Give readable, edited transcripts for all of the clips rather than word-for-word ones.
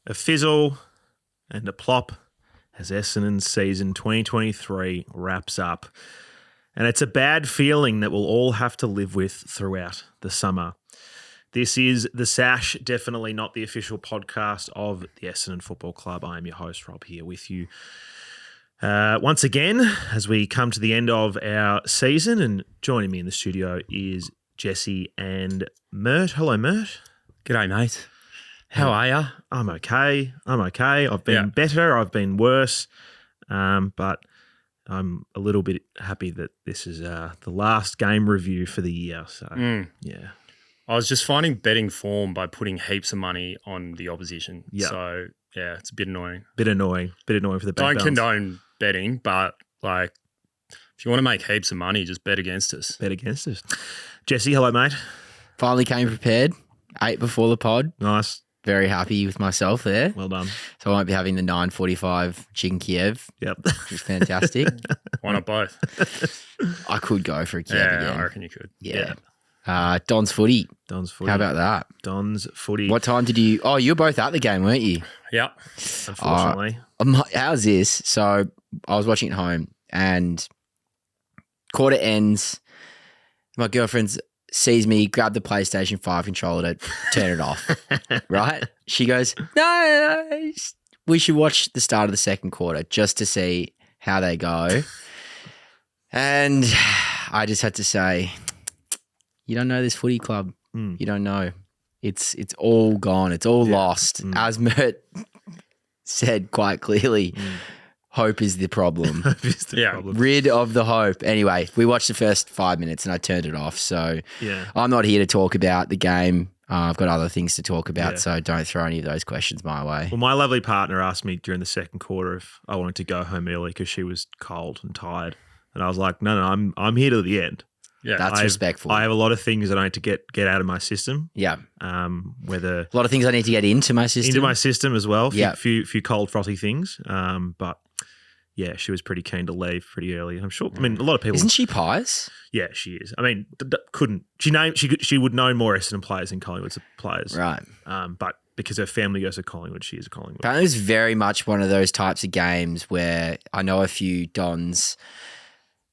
A fizzle and a plop as Essendon's season 2023 wraps up. And it's a bad feeling that we'll all have to live with throughout the summer. This is the Sash, definitely not the official podcast of the Essendon Football Club. I am your host, Rob, here with you once again as we come to the end of our season. And joining me in the studio is Jesse and Mert. Hello, Mert. G'day, mate. How are you? I'm okay. I've been better. I've been worse. But I'm a little bit happy that this is the last game review for the year. So, yeah. I was just finding betting form by putting heaps of money on the opposition. Yeah. So, yeah, it's a bit annoying. Bit annoying for the bank Don't balance. condone betting, but, like, if you want to make heaps of money, just bet against us. Bet against us. Jesse, hello, mate. Finally came prepared. 8 before the pod. Nice. Very happy with myself there. Well done. So I won't be having the 9:45 chicken Kiev. Yep. Which is fantastic. Why not both? I could go for a Kiev Yeah, again. I reckon you could. Yeah. Don's footy. Don's footy. How about that? Don's footy. What time did you... Oh, you were both at the game, weren't you? Yeah. Unfortunately. How's this? So I was watching at home and quarter ends. My girlfriend's sees me grab the PlayStation 5 controller to turn it off, right? She goes, no, we should watch the start of the second quarter just to see how they go. And I just had to say, you don't know this footy club. You don't know. It's all gone. It's all lost. As Mert said quite clearly, hope is the problem. Problem. Rid of the hope. Anyway, we watched the first 5 minutes and I turned it off. So I'm not here to talk about the game. I've got other things to talk about, so don't throw any of those questions my way. Well, my lovely partner asked me during the second quarter if I wanted to go home early because she was cold and tired. And I was like, no, I'm here to the end. Yeah. That's respectful. I have a lot of things that I need to get out of my system. Yeah. Whether A lot of things I need to get into my system. into my system as well. Yeah. Few cold frothy things. But yeah, she was pretty keen to leave pretty early. I'm sure. I mean, a lot of people. Isn't she pious? Yeah, she is. I mean, she would know more Essendon players than Collingwood players. Right. But because her family goes to Collingwood, she is a Collingwood. Apparently it was very much one of those types of games where I know a few Dons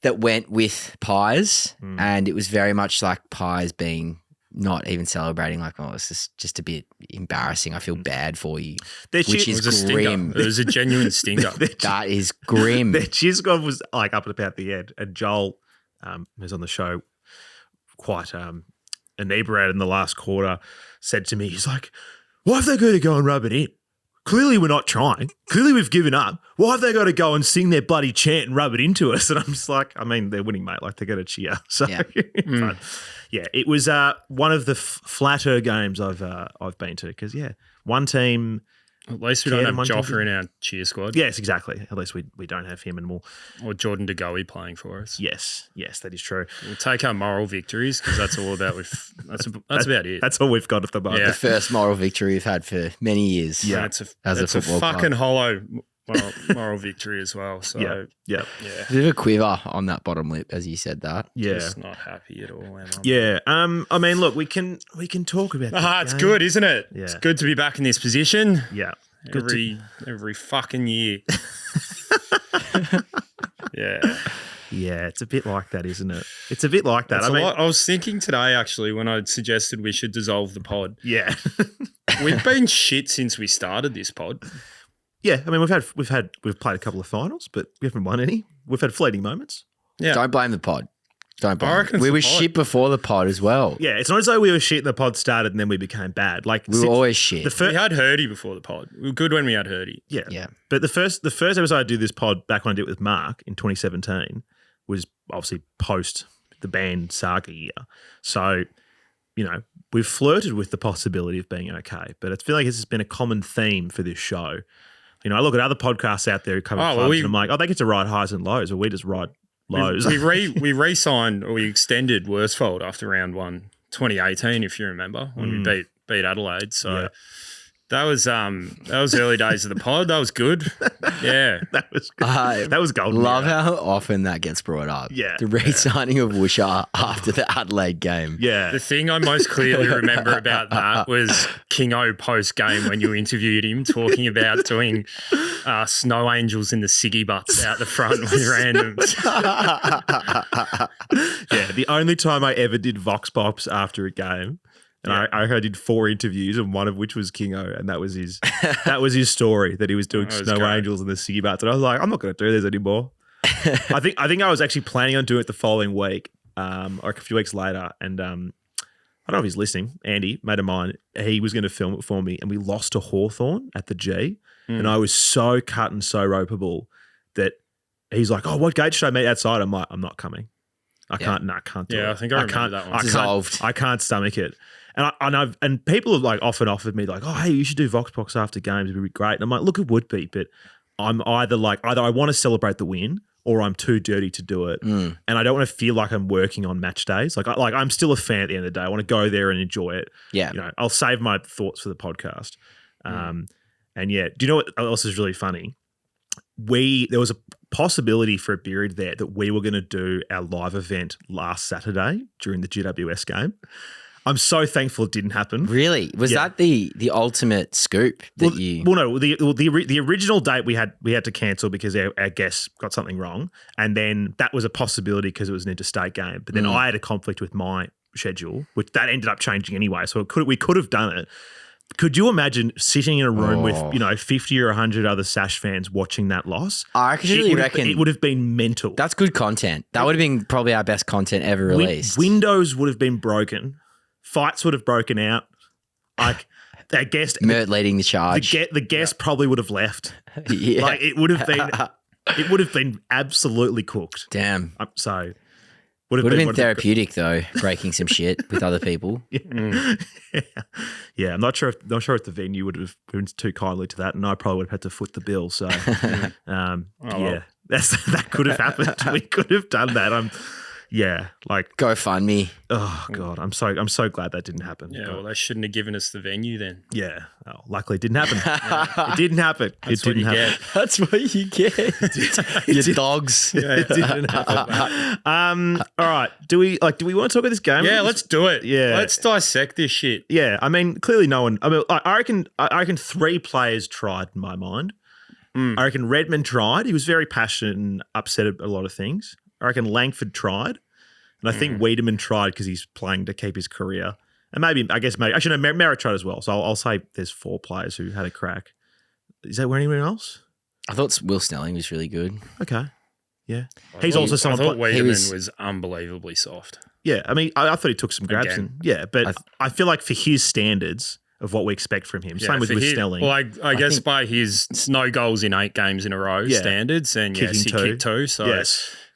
that went with pies and it was very much like pies being not even celebrating, like, oh, it's just a bit embarrassing. I feel bad for you, which is grim. It was a genuine stinger. That is grim. Their cheer squad was like up and about the end, and Joel, who's on the show, quite inebriated in the last quarter, said to me, he's like, why have they got to go and rub it in? Clearly we're not trying. Clearly we've given up. Why have they got to go and sing their bloody chant and rub it into us? And I'm just like, I mean, they're winning, mate. Like, they got to cheer. So, Yeah. But yeah, it was one of the flatter games I've been to because, one team. At least we don't have Joffa in our cheer squad. Yes, exactly. At least we don't have him anymore. Or Jordan De Goey playing for us. Yes, that is true. We'll take our moral victories because that's all about that's about it. That's all we've got at the moment. The first moral victory we've had for many years. Yeah. It's a football fucking club. hollow moral victory as well. So Yeah. A bit of a quiver on that bottom lip as you said that. Yeah. just not happy at all. Am I? Yeah. I mean, look, we can talk about It's good, isn't it? Yeah. It's good to be back in this position. Yeah. Every fucking year. Yeah. Yeah, it's a bit like that, isn't it? It's a bit like that. I was thinking today, actually, when I suggested we should dissolve the pod. Yeah. We've been shit since we started this pod. Yeah, I mean, we've played a couple of finals, but we haven't won any. We've had fleeting moments. Yeah. Don't blame the pod. Don't I blame reckon it. We it's were the pod. shit before the pod as well. Yeah, it's not as though we were shit and the pod started and then we became bad. Like We were always shit. We had Hurdy before the pod. We were good when we had Hurdy. Yeah. But the first episode I did this pod back when I did it with Mark in 2017 was obviously post the band saga year. So, we've flirted with the possibility of being okay, but I feel like this has been a common theme for this show. I look at other podcasts out there who cover clubs and I'm like, they get to ride highs and lows, or we just ride lows. We re-signed or we extended Worsfold after round 1, 2018, if you remember, when we beat Adelaide. So, That was early days of the pod. That was good. Yeah. That was good. That was golden. Love era. how often that gets brought up. Yeah. The re-signing of Woosha after the Adelaide game. Yeah. The thing I most clearly remember about that was Kingo post game when you interviewed him talking about doing snow angels in the ciggy butts out the front with randoms. Yeah. The only time I ever did Vox Pops after a game. And I did 4 interviews, and one of which was Kingo, and that was his story that he was doing snow angels and the ciggy butts. And I was like, I'm not going to do this anymore. I think I was actually planning on doing it the following week, or a few weeks later. And I don't know if he's listening. Andy, mate of mine, he was going to film it for me, and we lost to Hawthorn at the G, and I was so cut and so ropeable that he's like, "Oh, what gate should I meet outside?" I'm like, "I'm not coming. I can't do it." Yeah, I think I remember that one. Dissolved. I can't stomach it. And people have like often offered me like, oh, hey, you should do Vox Box after games. It would be great. And I'm like, look, it would be, but I'm either I want to celebrate the win or I'm too dirty to do it. And I don't want to feel like I'm working on match days. Like I'm still a fan at the end of the day. I want to go there and enjoy it. Yeah. You know, I'll save my thoughts for the podcast. And yeah, do you know what else is really funny? There was a possibility for a period there that we were going to do our live event last Saturday during the GWS game. I'm so thankful it didn't happen. Really? Was that the ultimate scoop that you? Well, no. The original date we had to cancel because our guests got something wrong, and then that was a possibility because it was an interstate game. But then I had a conflict with my schedule, which that ended up changing anyway. So we could have done it. Could you imagine sitting in a room with 50 or 100 other Sash fans watching that loss? I actually reckon it would have been mental. That's good content. That would have been probably our best content ever released. Windows would have been broken. Fights would have broken out. Like our guest, Mert leading the charge. The guest probably would have left. Yeah. Like it would have been absolutely cooked. Damn. So would have been therapeutic though, breaking some shit with other people. Yeah. I'm not sure if the venue would have been too kindly to that, and I probably would have had to foot the bill. So that could have happened. We could have done that. Go fund me. Oh God, I'm so glad that didn't happen. Yeah, well, they shouldn't have given us the venue then. Yeah, luckily it didn't happen. It didn't happen. That's what you get. That's what you get. You dogs. Yeah, it didn't happen. All right. Do we want to talk about this game? Yeah, let's do it. Yeah, let's dissect this shit. Yeah, I mean, clearly no one. I mean, I reckon 3 players tried in my mind. I reckon Redmond tried. He was very passionate and upset at a lot of things. I reckon Langford tried. And I think Wiedemann tried because he's playing to keep his career. And maybe actually, no, Merritt tried as well. So I'll say there's 4 players who had a crack. Is there anyone else? I thought Will Snelling was really good. Okay. Yeah. He's also someone. I thought Wiedemann was unbelievably soft. Yeah. I mean, I thought he took some grabs. But I feel like for his standards of what we expect from him, same with Snelling. Well, I guess by his no goals in 8 games in a row standards, and Kicking yes, he kicked 2. So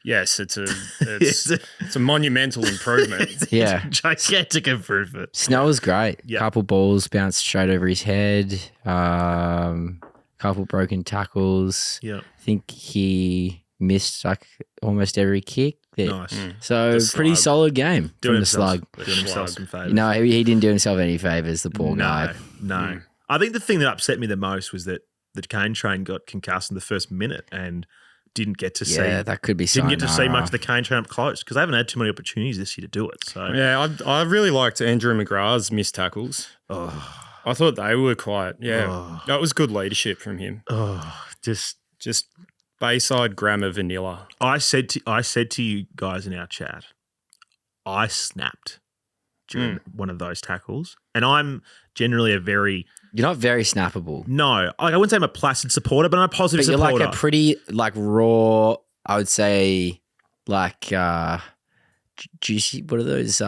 yes, it's a monumental improvement. Yeah. Gigantic improvement. Snell was great. Yeah. Couple balls bounced straight over his head. Couple broken tackles. Yeah. I think he missed like almost every kick. Nice. So pretty solid game from the slug. Doing himself some favours. No, he didn't do himself any favours, the poor guy. No. I think the thing that upset me the most was that the Cane Train got concussed in the first minute and didn't get to see. Yeah, that could be didn't get to see much of the Cane Train up close because they haven't had too many opportunities this year to do it. So yeah, I really liked Andrew McGrath's missed tackles. I thought they were quite. Yeah, that was good leadership from him. Just Bayside grammar vanilla. I said to you guys in our chat, I snapped during one of those tackles, and I'm generally You're not very snappable. No, I wouldn't say I'm a placid supporter, but I'm a positive But you're supporter. like a pretty raw, I would say, juicy. What are those?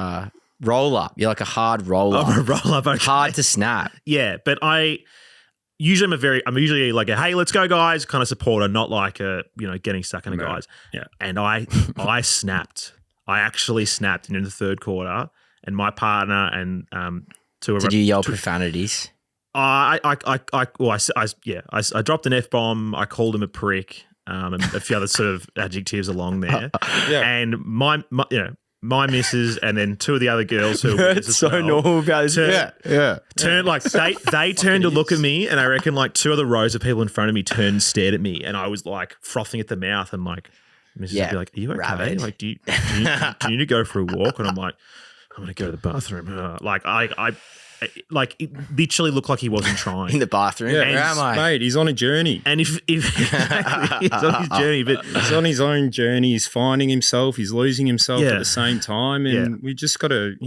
Roll up. You're like a hard roll up. I'm a roll up. Okay. Hard to snap. Yeah, but I'm usually like a hey, let's go guys kind of supporter, not like a getting stuck in the guys. Yeah. And I snapped. I actually snapped in the third quarter, and my partner and Did you yell profanities? I dropped an F-bomb. I called him a prick, and a few other sort of adjectives along there. Yeah. And my my missus, and then two of the other girls who were It's so normal about this. turned like they turned to look at me, and I reckon like two other rows of people in front of me turned and stared at me, and I was like frothing at the mouth, and like Mrs. would be like, "Are you okay? rabid. Like, do you need to go for a walk?" And I'm like, "I'm gonna go to the bathroom." Like like it literally looked like he wasn't trying. In the bathroom. Yeah, Where am I? mate, he's on a journey. And if exactly, he's on his journey, but He's on his own journey. He's finding himself. He's losing himself Yeah. at the same time, and we just got to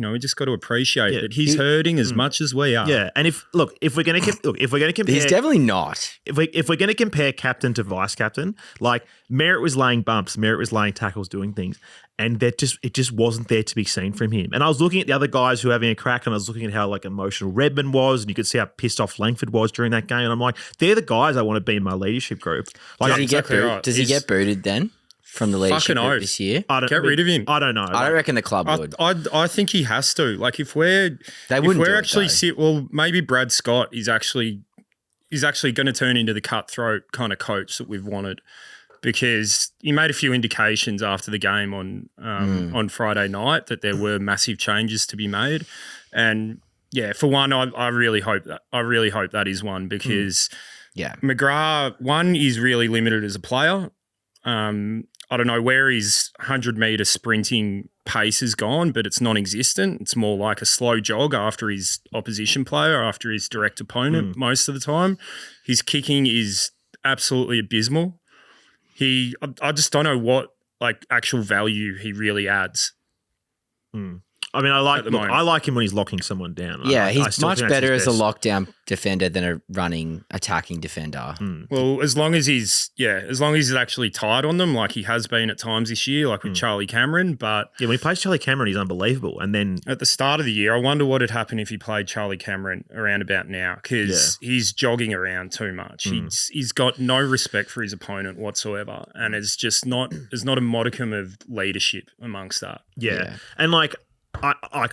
appreciate that he's hurting as much as we are. yeah. And if we're gonna compare, He's definitely not. if we're going to compare captain to vice captain, like Merritt was laying bumps, Merritt was laying tackles, doing things, and it just wasn't there to be seen from him. And I was looking at the other guys who were having a crack, and I was looking at how like emotional Redmond was, and you could see how pissed off Langford was during that game. And I'm like, they're the guys I want to be in my leadership group. Like, Does he exactly get right. Does he get booted then from the leadership Fucking group oath. this year? Get rid of him. I don't know. I don't reckon the club would. I think he has to. Like if They if wouldn't we're do it, actually though. maybe Brad Scott is actually going to turn into the cutthroat kind of coach that we've wanted, because he made a few indications after the game on Friday night that there were massive changes to be made, and yeah, for one, I really hope that is one, because McGrath, one, is really limited as a player. I don't know where his 100-metre sprinting pace has gone, but it's non-existent. It's more like a slow jog after his opposition player, after his direct opponent most of the time. His kicking is absolutely abysmal. I just don't know what like actual value he really adds. I mean, I the moment. like him when he's locking someone down. Yeah, I he's still much think that's better his as a best. lockdown defender than a running attacking defender. Well, as long as he's actually tied on them, like he has been at times this year, like with Charlie Cameron. But Yeah, when he plays Charlie Cameron, he's unbelievable. And then at the start of the year, I wonder what had happened if he played Charlie Cameron around about now, because he's jogging around too much. He's got no respect for his opponent whatsoever, and there's not a modicum of leadership amongst that. yeah. And like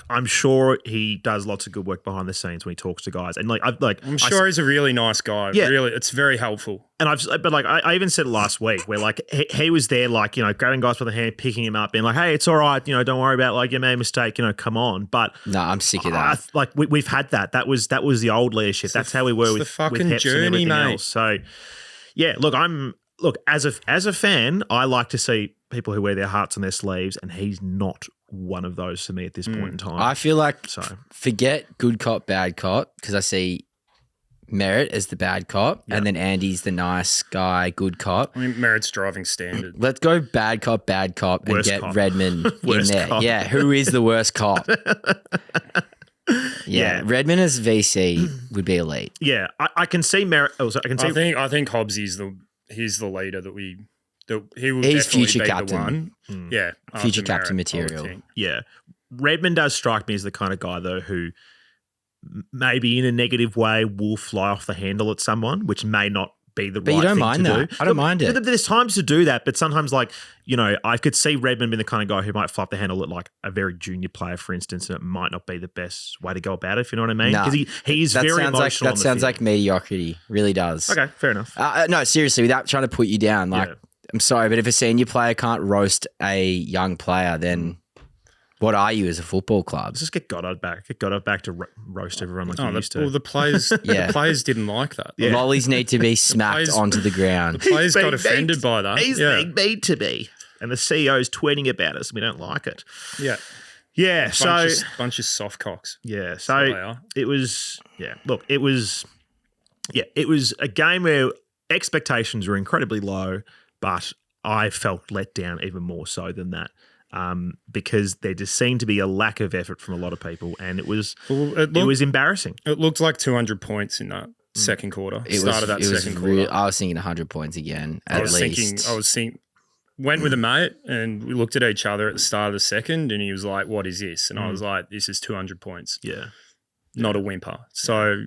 I'm sure he does lots of good work behind the scenes when he talks to guys, and I'm sure he's a really nice guy. Yeah. Really, it's very helpful. And I even said it last week where like he was there, like, you know, grabbing guys by the hand, picking him up, being like, hey, it's all right, you know, don't worry about like you made a mistake, you know, come on. But No, I'm sick of that. we've had that. That was the old leadership. That's how we were it's with the fucking Heps and journey, everything mate. else. So yeah, look, as a fan, I like to see people who wear their hearts on their sleeves, and he's not one of those for me at this point in time. I feel like So forget good cop, bad cop, because I see Merritt as the bad cop, and then Andy's the nice guy, good cop. I mean, Merritt's driving standard. Let's go bad cop, and Worst get cop. Redmond in Worst there. cop. Yeah, who is the worst cop? Yeah. Redmond as VC would be elite. yeah, I can see Merritt. Oh, sorry, I can see. I think Hobbs he's the leader that he will He's definitely future be captain. the one. Yeah, Future after captain Merritt, I would material. think. Yeah, Redmond does strike me as the kind of guy though who maybe in a negative way will fly off the handle at someone, which may not be the But right you don't thing mind to that. do. I don't mind it. There's times to do that, but sometimes, like, you know, I could see Redmond being the kind of guy who might fly off the handle at like a very junior player, for instance, and it might not be the best way to go about it, if you know what I mean. Nah. Because he is That very sounds like emotional. that sounds like mediocrity. Really does. Okay, fair enough. No, seriously, without trying to put you down, like Yeah. I'm sorry, but if a senior player can't roast a young player, then what are you as a football club? Let's just get Goddard back. Get Goddard back to roast everyone like he used to. Well, the players, Yeah. the players didn't like that. Yeah. Lollies need to be smacked players- onto the ground. Players got being offended by that. He's yeah. being made to be. And the CEO's tweeting about us. We don't like it. Yeah. Yeah, so bunch of soft cocks. yeah, They so are. it was it was a game where expectations were incredibly low, but I felt let down even more so than that. Because there just seemed to be a lack of effort from a lot of people, and it was embarrassing. It looked like 200 points in that second quarter. Start of that second quarter. I was thinking 100 points again, I at was least. thinking, went with a mate and we looked at each other at the start of the second, and he was like, "What is this?" And I was like, "This is 200 points." Yeah. Not a whimper. So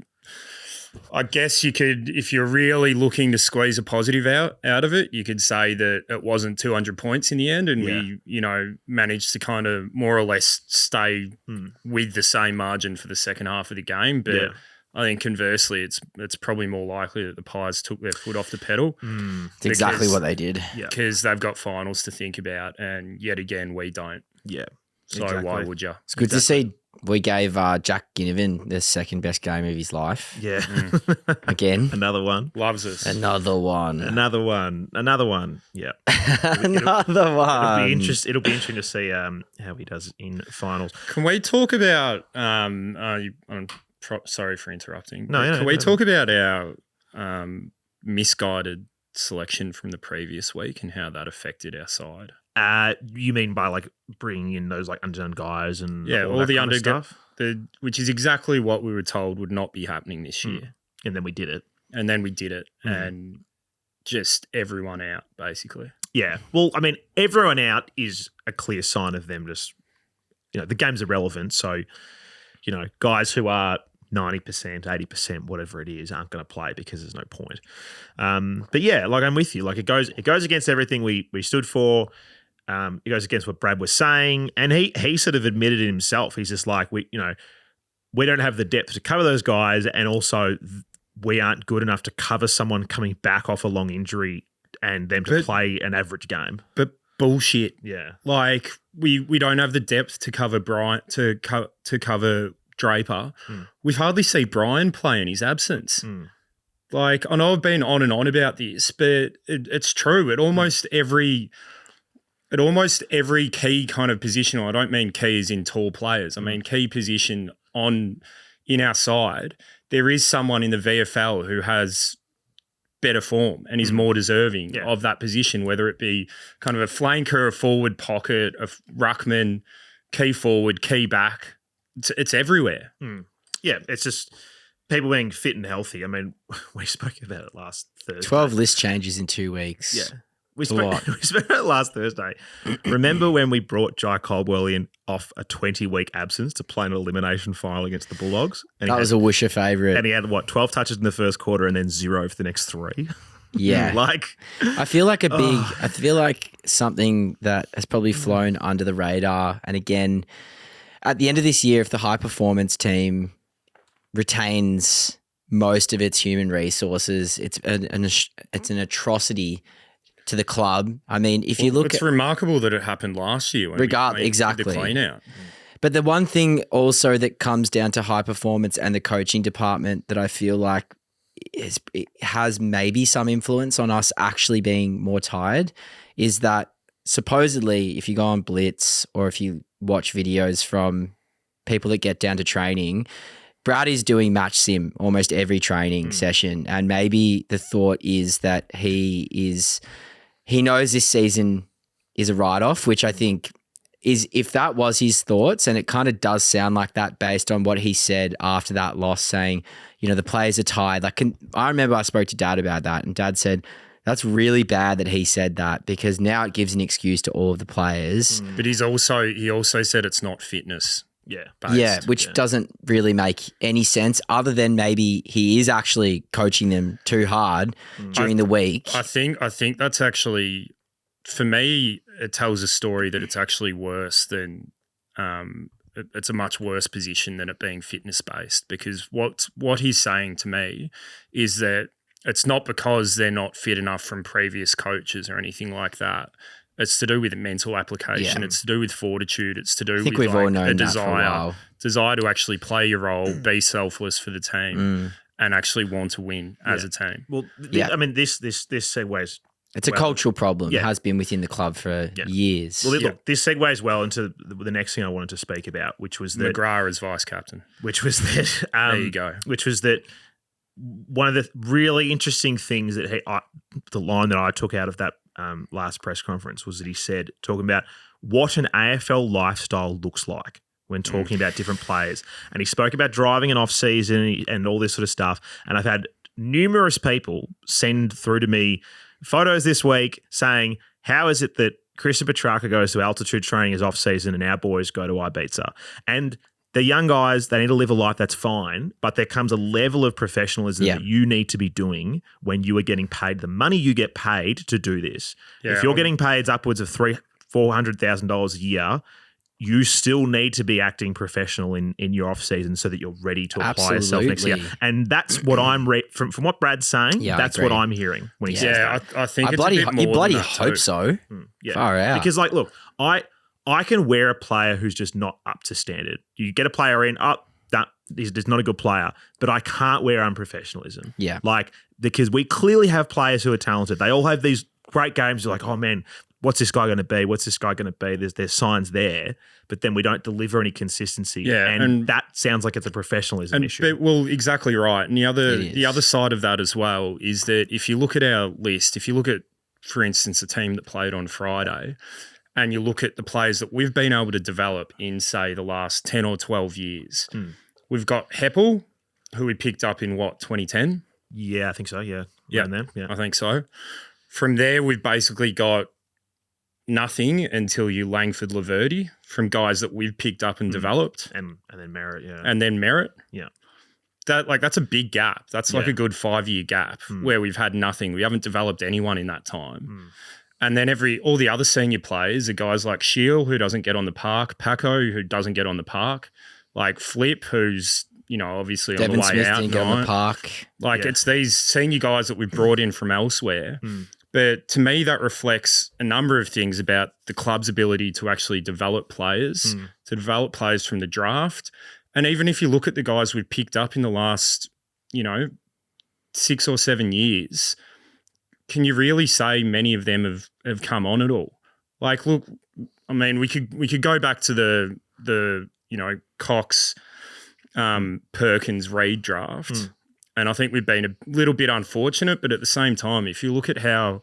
I guess you could, if you're really looking to squeeze a positive out of it, you could say that it wasn't 200 points in the end, and we, you know, managed to kind of more or less stay with the same margin for the second half of the game. But Yeah. I think conversely, it's probably more likely that the Pies took their foot off the pedal. It's exactly what they did. Yeah. Because they've got finals to think about, and yet again, we don't. Yeah. So Exactly. why would you? It's good to see we gave Jack Ginnivan the second best game of his life. Yeah. Again. Another one. Loves us. Another one. Another one. Yeah. Another one. It'll be interesting to see how he does in finals. Can we talk about? Sorry for interrupting. No, Can we talk about our misguided selection from the previous week and how that affected our side? You mean by like bringing in those like undone guys and all that the kind of stuff? Which is exactly what we were told would not be happening this year. And then we did it. And just everyone out, basically. Yeah. Well, I mean, everyone out is a clear sign of them just, the game's irrelevant. So, guys who are 90%, 80%, whatever it is, aren't going to play because there's no point. But yeah, like I'm with you. Like it goes against everything we stood for. It goes against what Brad was saying. And he sort of admitted it himself. He's just like, we don't have the depth to cover those guys. And also we aren't good enough to cover someone coming back off a long injury and them to play an average game. But bullshit. Yeah. Like we don't have the depth to cover Bryant, to cover Draper. We've hardly seen Brian play in his absence. Like, I know I've been on and on about this, but it's true. At almost every key kind of position, I don't mean key as in tall players, I mean key position in our side, there is someone in the VFL who has better form and is more deserving of that position, whether it be kind of a flanker, a forward pocket, a ruckman, key forward, key back. It's everywhere. Yeah, it's just people being fit and healthy. I mean, we spoke about it last Thursday. 12 list changes in 2 weeks. Yeah. We spoke about it last Thursday. Remember when we brought Jai Caldwell in off a 20-week absence to play an elimination final against the Bulldogs? And that was a Wisher favourite. And he had, 12 touches in the first quarter and then 0 for the next 3? Yeah. I feel like something that has probably flown under the radar. And again, at the end of this year, if the high performance team retains most of its human resources, it's an atrocity to the club. I mean, if you look, it's remarkable that it happened last year. When exactly the clean out. But the one thing also that comes down to high performance and the coaching department that I feel like it has maybe some influence on us actually being more tired is that supposedly if you go on Blitz or if you watch videos from people that get down to training, Brad is doing match sim almost every training session. And maybe the thought is that he knows this season is a write-off, which I think is, if that was his thoughts, and it kind of does sound like that based on what he said after that loss, saying, the players are tired. I remember I spoke to Dad about that, and Dad said, that's really bad that he said that because now it gives an excuse to all of the players. But he also said it's not fitness. Based. Which doesn't really make any sense other than maybe he is actually coaching them too hard during the week. I think that's actually, for me, it tells a story that it's actually worse than it's a much worse position than it being fitness based, because what he's saying to me is that it's not because they're not fit enough from previous coaches or anything like that. It's to do with mental application. It's to do with fortitude. It's to do with we've all known a that for a while. Desire to actually play your role, be selfless for the team, and actually want to win as a team. Well, I mean, this segues. It's a cultural problem. It has been within the club for years. Well, look, this segues well into the next thing I wanted to speak about, which was that McGrath as vice captain. Which was that. There you go. Which was that. One of the really interesting things that the line that I took out of that last press conference was that he said, talking about what an AFL lifestyle looks like when talking about different players. And he spoke about driving an off-season and all this sort of stuff. And I've had numerous people send through to me photos this week saying, how is it that Christopher Petrarca goes to altitude training as off-season and our boys go to Ibiza? And they're young guys, they need to live a life, that's fine, but there comes a level of professionalism that you need to be doing when you are getting paid the money you get paid to do this. If you're getting paid upwards of $400,000 a year, you still need to be acting professional in your off season so that you're ready to apply yourself next year. And that's what I'm from what Brad's saying. That's what I'm hearing when he says that. I think you it's a bit more bloody than that hope too. so. Far out. Because look, I can wear a player who's just not up to standard. You get a player in, that is not a good player, but I can't wear unprofessionalism. Yeah. Like, because we clearly have players who are talented. They all have these great games. You're like, oh man, what's this guy going to be? What's this guy going to be? There's signs there, but then we don't deliver any consistency. Yeah, and that sounds like it's a professionalism issue. Well, exactly right. And the other side of that as well is that if you look at our list, if you look at, for instance, a team that played on Friday, and you look at the players that we've been able to develop in, say, the last 10 or 12 years, we've got Heppel, who we picked up in, 2010? Yeah, I think so, yeah. Yeah, I think so. From there, we've basically got nothing until you Langford Laverty from guys that we've picked up and developed. And then Merritt, yeah. And then Merritt. Yeah. That's a big gap. That's like a good 5-year gap where we've had nothing. We haven't developed anyone in that time. And then all the other senior players are guys like Shield, who doesn't get on the park, Paco, who doesn't get on the park, like Flip, who's, obviously Devin on the way Smith out. didn't get on the park. It's these senior guys that we've brought in from elsewhere. But to me, that reflects a number of things about the club's ability to actually develop players, to develop players from the draft. And even if you look at the guys we've picked up in the last, 6 or 7 years, can you really say many of them have come on at all? Like, look, I mean, we could go back to the Cox, Perkins, Reid draft. And I think we've been a little bit unfortunate, but at the same time, if you look at how,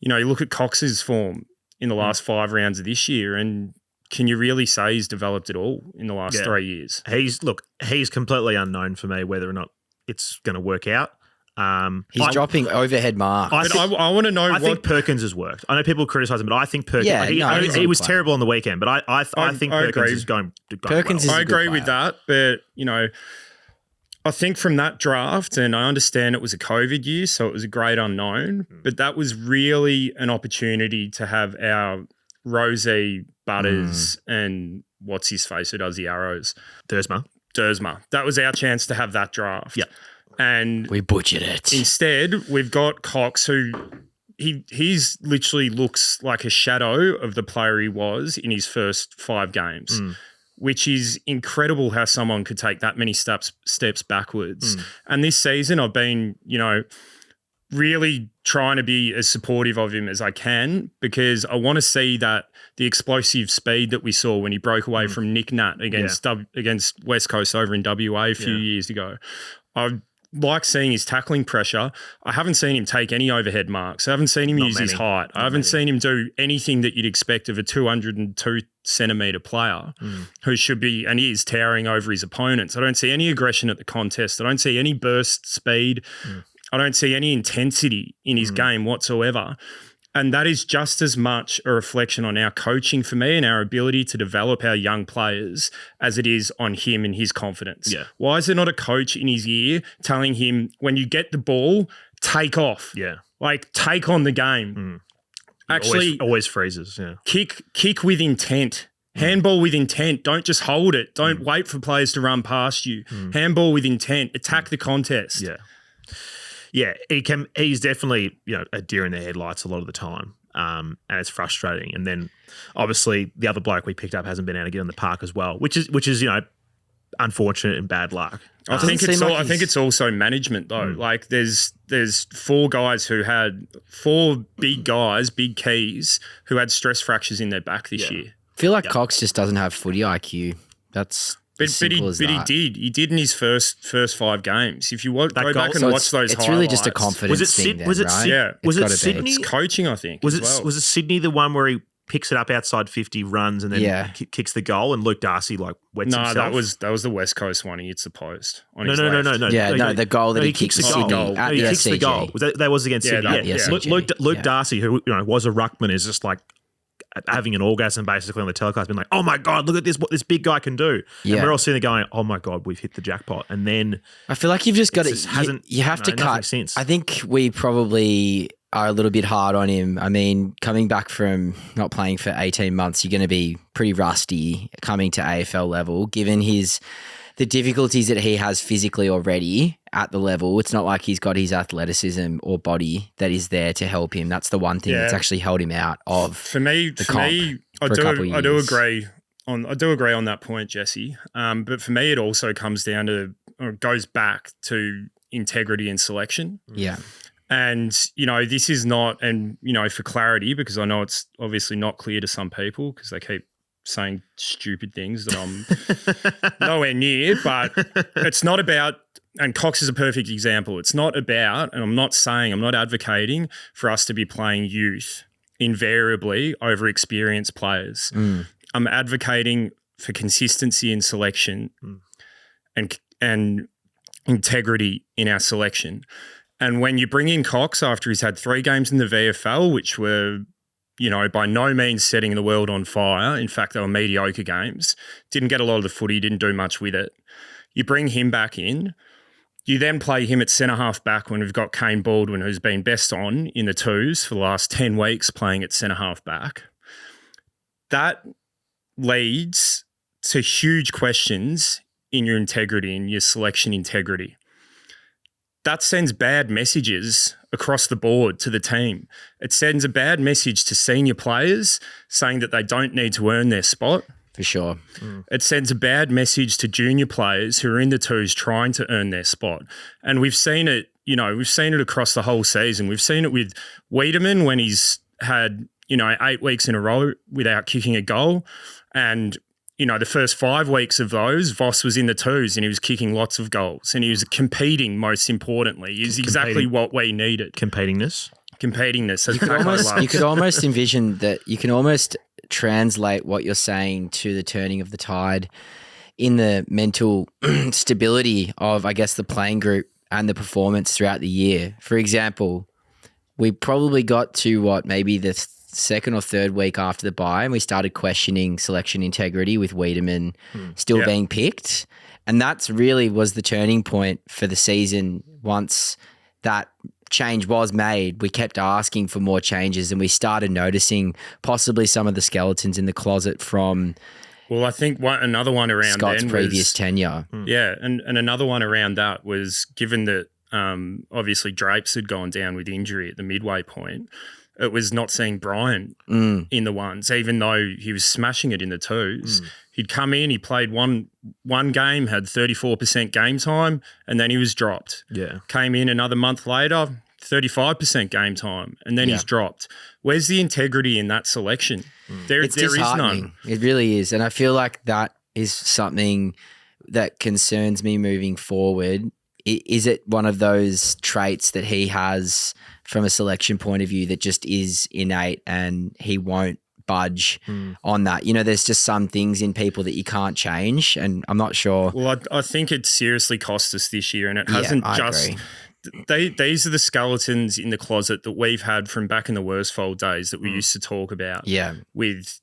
you look at Cox's form in the last 5 rounds of this year, and can you really say he's developed at all in the last 3 years? He's completely unknown for me whether or not it's going to work out. He's dropping overhead marks. I want to know. I think Perkins has worked. I know people criticize him, but I think Perkins. He was terrible on the weekend, but I think Perkins is going. Perkins well. is I agree with that, but I think from that draft, and I understand it was a COVID year, so it was a great unknown, but that was really an opportunity to have our Rosie, Butters, and what's his face who does the arrows? Dersma. That was our chance to have that draft. Yeah. And we butchered it. Instead, we've got Cox, who he's literally looks like a shadow of the player he was in his first 5 games, which is incredible how someone could take that many steps backwards. And this season, I've been, really trying to be as supportive of him as I can, because I want to see that the explosive speed that we saw when he broke away from Nick Nat against West Coast over in WA a few years ago. I like seeing his tackling pressure. I haven't seen him take any overhead marks. I haven't seen him use his height. I haven't seen him do anything that you'd expect of a 202 centimetre player who should be and is towering over his opponents. I don't see any aggression at the contest. I don't see any burst speed. I don't see any intensity in his game whatsoever. And that is just as much a reflection on our coaching for me and our ability to develop our young players as it is on him and his confidence. Yeah. Why is there not a coach in his ear telling him, when you get the ball, take off? Yeah. Like, take on the game. Actually, always freezes. Yeah. Kick with intent. Handball with intent. Don't just hold it. Don't wait for players to run past you. Handball with intent. Attack the contest. Yeah. Yeah, he's definitely, a deer in the headlights a lot of the time, and it's frustrating. And then, obviously, the other bloke we picked up hasn't been able to get on the park as well, which is unfortunate and bad luck. I think it's also management though. Like there's 4 guys who had 4 big guys, big keys, who had stress fractures in their back this year. I feel like Cox just doesn't have footy IQ. That's But he did in his first 5 games. If you go back and watch those highlights. It's really just a confidence thing then, right? Yeah. Was it Sydney? It's coaching, I think. Was it Sydney, the one where he picks it up outside 50, runs, and then kicks the goal, and Luke Darcy wets himself? No, that was the West Coast one. He hits the post. No. Yeah, the goal that he kicks the Sydney goal. at He the kicks the goal. That was against Sydney. Luke Darcy, who was a ruckman, is just like having an orgasm basically on the telecast, being like, "Oh my god, look at this! What this big guy can do!" Yeah. And we're all sitting there going, "Oh my god, we've hit the jackpot!" And then I feel like you've just got to. You have to cut. Sense. I think we probably are a little bit hard on him. I mean, coming back from not playing for 18 months, you're going to be pretty rusty coming to AFL level, given the difficulties that he has physically already at the level. It's not like he's got his athleticism or body that is there to help him. That's the one thing that's actually held him out of For me, for a couple of years. I do agree on that point, Jesse. But for me, it also comes down to, or goes back to integrity and selection. Yeah. And, this is not, and, for clarity, because I know it's obviously not clear to some people because they keep saying stupid things that I'm nowhere near, but it's not about, and Cox is a perfect example. It's not about, and I'm not advocating for us to be playing youth invariably over experienced players. I'm advocating for consistency in selection and integrity in our selection. And when you bring in Cox after he's had 3 games in the VFL, which were, by no means setting the world on fire. In fact, they were mediocre games. Didn't get a lot of the footy, didn't do much with it. You bring him back in. You then play him at centre-half back when we've got Kane Baldwin, who's been best on in the twos for the last 10 weeks playing at centre-half back. That leads to huge questions in your integrity, in your selection integrity. That sends bad messages across the board to the team. It sends a bad message to senior players saying that they don't need to earn their spot. For sure. It sends a bad message to junior players who are in the twos trying to earn their spot. And we've seen it, we've seen it across the whole season. We've seen it with Wiedemann when he's had, 8 weeks in a row without kicking a goal. And, the first 5 weeks of those, Voss was in the twos and he was kicking lots of goals and he was competing most importantly. Is exactly what we needed. Competingness. You could almost envision that you can almost translate what you're saying to the turning of the tide in the mental stability of, I guess, the playing group and the performance throughout the year. For example, we probably got to maybe the second or third week after the bye and we started questioning selection integrity with Wiedemann still being picked. And that's really was the turning point for the season. Once that change was made, we kept asking for more changes and we started noticing possibly some of the skeletons in the closet from I think another one around Scott's then previous tenure. Yeah, and another one around that was given that obviously Drapes had gone down with injury at the midway point, it was not seeing Brian in the ones, even though he was smashing it in the twos. He'd come in, he played one game, had 34% game time, and then he was dropped. Yeah. Came in another month later, 35% game time, and then he's dropped. Where's the integrity in that selection? There is none. It really is. And I feel like that is something that concerns me moving forward. Is it one of those traits that he has from a selection point of view that just is innate and he won't budge on that? There's just some things in people that you can't change, and I'm not sure. Well, I think it seriously cost us this year, and it hasn't just. These are the skeletons in the closet that we've had from back in the Worsfold days that we used to talk about. Yeah, with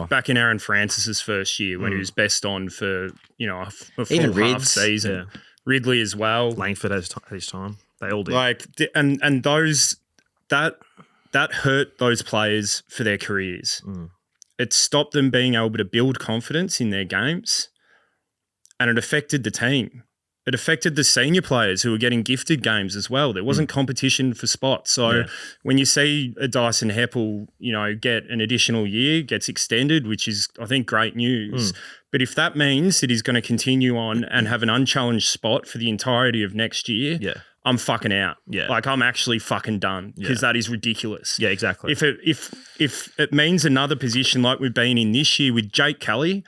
back in Aaron Francis's first year when he was best on for a full half season. Yeah. Ridley as well. Langford at his time. They all did. And those that hurt those players for their careers. It stopped them being able to build confidence in their games, and it affected the team. It affected the senior players who were getting gifted games as well. There wasn't competition for spots. So when you see a Dyson Heppel, get an additional year, gets extended, which is, I think, great news. But if that means that he's going to continue on and have an unchallenged spot for the entirety of next year, I'm fucking out. Yeah. I'm actually fucking done because that is ridiculous. Yeah, exactly. If it means another position like we've been in this year with Jake Kelly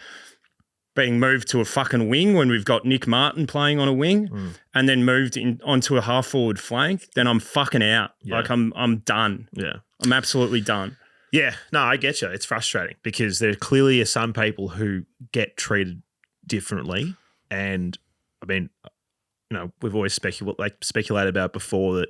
being moved to a fucking wing when we've got Nick Martin playing on a wing and then moved onto a half forward flank, then I'm fucking out. Yeah. I'm done. Yeah. I'm absolutely done. Yeah. No, I get you. It's frustrating because there clearly are some people who get treated differently. And I mean, we've always speculated about before that,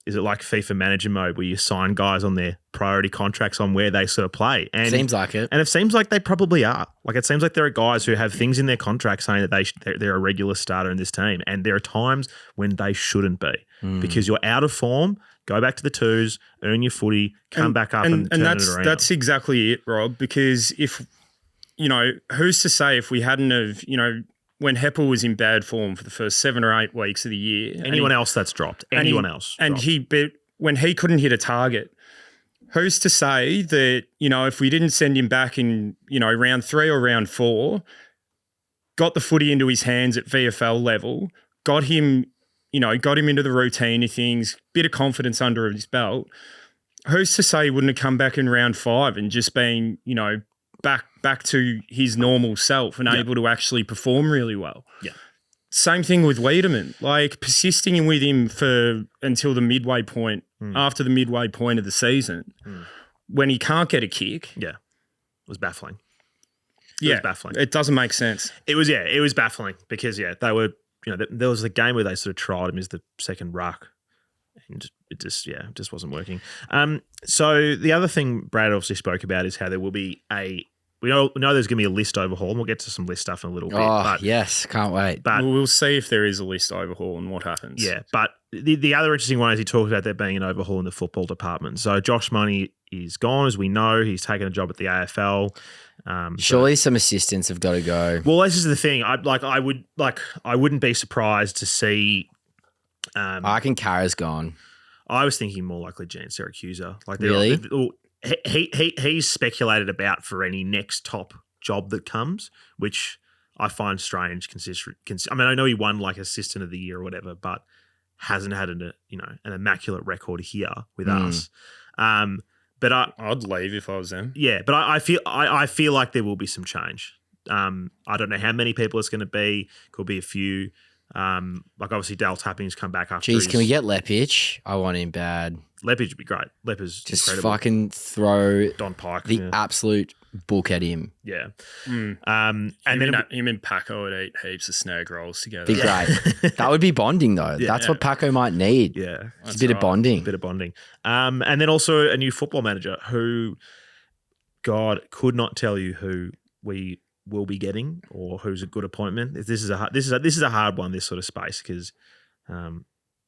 is it like FIFA manager mode where you sign guys on their priority contracts on where they sort of play? And seems like it. And it seems like they probably are. It seems like there are guys who have things in their contract saying that they're a regular starter in this team. And there are times when they shouldn't be because you're out of form. Go back to the twos, earn your footy, come back up and turn it around. That's exactly it, Rob, because if, who's to say if we hadn't have, when Heppel was in bad form for the first 7 or 8 weeks of the year. Anyone else that's dropped. Anyone else. And when he couldn't hit a target, who's to say that, if we didn't send him back in, round 3 or round 4, got the footy into his hands at VFL level, got him into the routine of things, bit of confidence under his belt, who's to say he wouldn't have come back in round 5 and just been, back to his normal self and able to actually perform really well? Yeah. Same thing with Wiedemann, like persisting with him until the midway point, after the midway point of the season, when he can't get a kick. Yeah. It was baffling. It was baffling. It doesn't make sense. It was baffling because, they were, there was the game where they sort of tried him as the second ruck and it just wasn't working. So the other thing Brad obviously spoke about is how there will be we know there's going to be a list overhaul, and we'll get to some list stuff in a little bit. Oh, yes. Can't wait. But we'll see if there is a list overhaul and what happens. Yeah, but the other interesting one is he talked about there being an overhaul in the football department. So Josh Money is gone, as we know. He's taken a job at the AFL. Surely some assistants have got to go. Well, this is the thing. I wouldn't be surprised to see. I reckon Kara's gone. I was thinking more likely Jan Syracusa. Really? He's speculated about for any next top job that comes, which I find strange. I mean, I know he won like assistant of the year or whatever, but hasn't had an immaculate record here with us. But I'd leave if I was them. Yeah, but I feel like there will be some change. I don't know how many people it's going to be. Could be a few. Obviously Dale Tapping's come back after. Jeez, can we get Lepich? I want him bad. Lepich would be great. Lepich just incredible. Fucking throw Don Pike the absolute book at him. Yeah. And then him and Paco would eat heaps of snag rolls together. Be great. That would be bonding though. Yeah. That's what Paco might need. Yeah, it's a bit of bonding. And then also a new football manager who, God, could not tell you who we will be getting or who's a good appointment. This is a hard one, this sort of space, because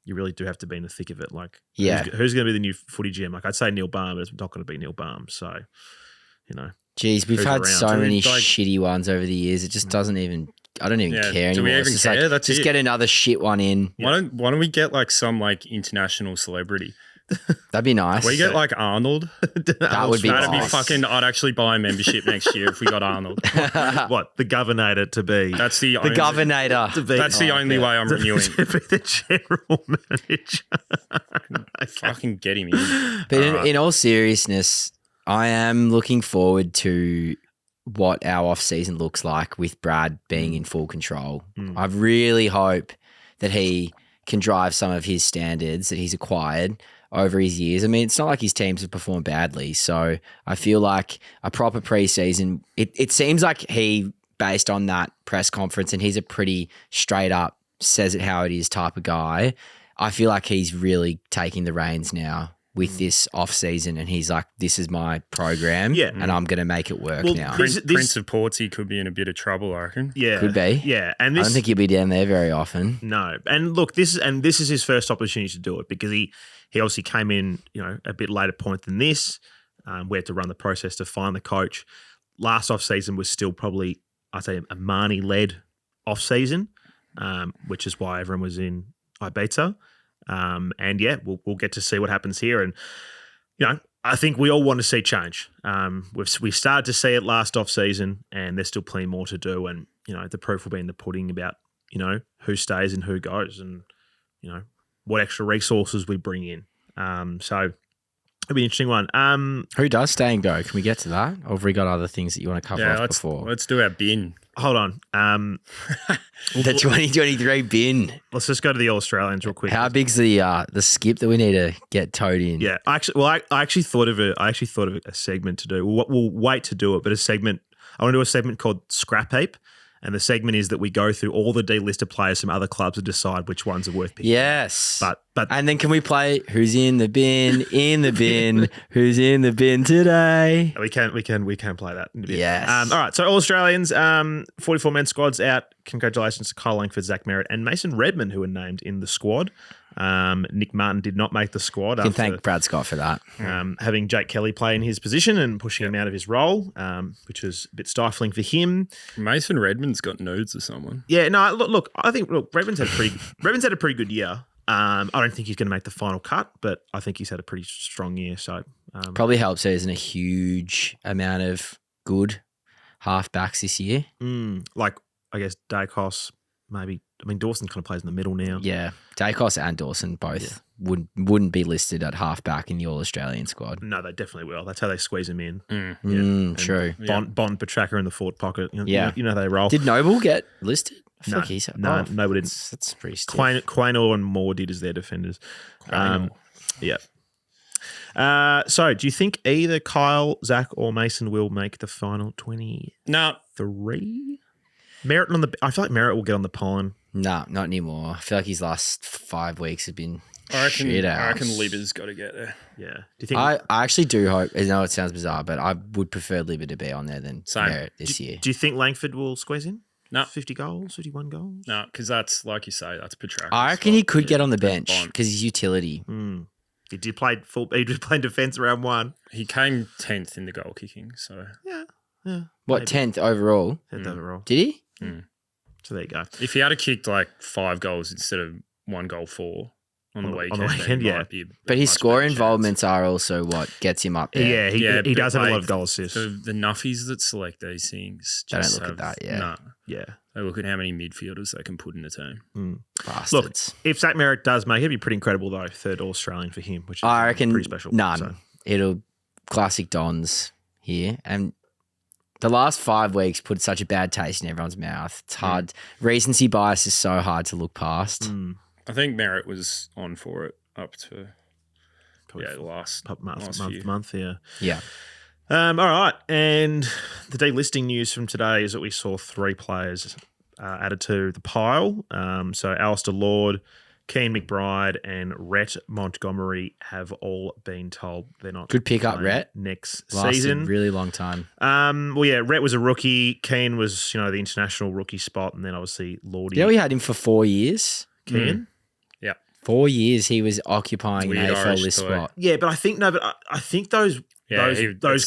you really do have to be in the thick of it. Like, who's going to be the new footy GM? Like, I'd say Neil Baum, but it's not going to be Neil Baum. So, Jeez, we've had so many shitty ones over the years. It just doesn't even. I don't even care anymore. Do we even care? Like, just get another shit one in. Why don't we get like some like international celebrity? That'd be nice. We get like Arnold. That'd be fucking. I'd actually buy a membership next year if we got Arnold. What, the Governator to be? That's the Governator. That's the only way I'm renewing. To be the general manager. Fucking get him in. But in all seriousness, I am looking forward to what our off season looks like with Brad being in full control. I really hope that he can drive some of his standards that he's acquired over his years. I mean, it's not like his teams have performed badly. So I feel like a proper preseason, it seems like he, based on that press conference, and he's a pretty straight up, says it how it is type of guy. I feel like he's really taking the reins now with this off season, and he's like, this is my program and I'm going to make it work now. Prince of Portsea could be in a bit of trouble, I reckon. Yeah. Could be. Yeah. And I don't think he'll be down there very often. No. And look, this is his first opportunity to do it, because he obviously came in, a bit later point than this. We had to run the process to find the coach. Last off season was still probably, I'd say, a Marnie-led off season, which is why everyone was in Ibiza. We'll get to see what happens here. And, I think we all want to see change. We started to see it last off season, and there's still plenty more to do. And, the proof will be in the pudding about, who stays and who goes, and, what extra resources we bring in. So it'll be an interesting one. Who does stay and go? Can we get to that? Or have we got other things that you want to cover off before? Let's do our bin. Hold on. The 2023 bin. Let's just go to the All Australians real quick. How big's the skip that we need to get towed in? Yeah, I actually thought of a segment to do. We'll wait to do it, but a segment. I want to do a segment called Scrap Heap, and the segment is that we go through all the delisted players from other clubs and decide which ones are worth picking. Yes, but and then can we play who's in the bin, who's in the bin today? We can play that in a bit. Yes. All right. So All Australians, 44 men squads out. Congratulations to Kyle Langford, Zach Merritt, and Mason Redman, who were named in the squad. Nick Martin did not make the squad. You can thank Brad Scott for that. Having Jake Kelly play in his position and pushing him out of his role, which was a bit stifling for him. Mason Redman's got nudes or someone. Yeah, no, look. I think Redman's had a pretty good year. I don't think he's going to make the final cut, but I think he's had a pretty strong year. So Probably helps there isn't a huge amount of good halfbacks this year. like I guess Dacos, maybe. I mean, Dawson kind of plays in the middle now. Yeah, Dacos and Dawson both wouldn't be listed at halfback in the All-Australian squad. No, they definitely will. That's how they squeeze him in. True. Bond Petraka in the forward pocket. You know how they roll. Did Noble get listed? I feel No, like he's nobody didn't. That's pretty stiff. Quaynor and Moore did as their defenders. Yeah. So, do you think either Kyle, Zach, or Mason will make the final 23? No. Merritt I feel like Merritt will get on the pine. No, not anymore. I feel like his last 5 weeks have been I reckon shit-house. Libba's got to get there. Yeah. Do you think? I actually do hope. I know it sounds bizarre, but I would prefer Libba to be on there than Same. Merritt this year. Do you think Langford will squeeze in? No. 50 goals, 51 goals. No, because that's, like you say, that's Petraka. I reckon he could get on the bench Bond. because he's utility. He did play defence round one. He came 10th in the goal kicking, so. Yeah. What, maybe. 10th overall? 10th overall. Did he? So there you go. If he had kicked like 5 goals instead of 1 goal 4 on the weekend, weekend, then it might be a But his much score better chance. involvements are also what gets him up there. Yeah, he but does have a lot like, of goal assists. The nuffies that select these things They don't just look at have- that, yeah. Nah. Yeah. They look at how many midfielders they can put in a team. Bastards. Look, if Zach Merritt does make it, it'd be pretty incredible though. 3rd All-Australian for him, which is I reckon pretty special. none. So, It'll classic Dons here. And the last 5 weeks put such a bad taste in everyone's mouth. It's hard. Recency bias is so hard to look past. I think Merritt was on for it up to probably the last few. month, yeah. Yeah. All right. And the delisting news from today is that we saw 3 players added to the pile. So Alistair Lord, Keane McBride, and Rhett Montgomery have all been told they're not Good pick up, playing Rhett. next Lasted season. a really long time. Rhett was a rookie. Keane was, the international rookie spot, and then obviously Lordy. Yeah, we had him for 4 years. Keane. 4 years he was occupying an Weird AFL Irish list toy. spot. Yeah, but I think I think those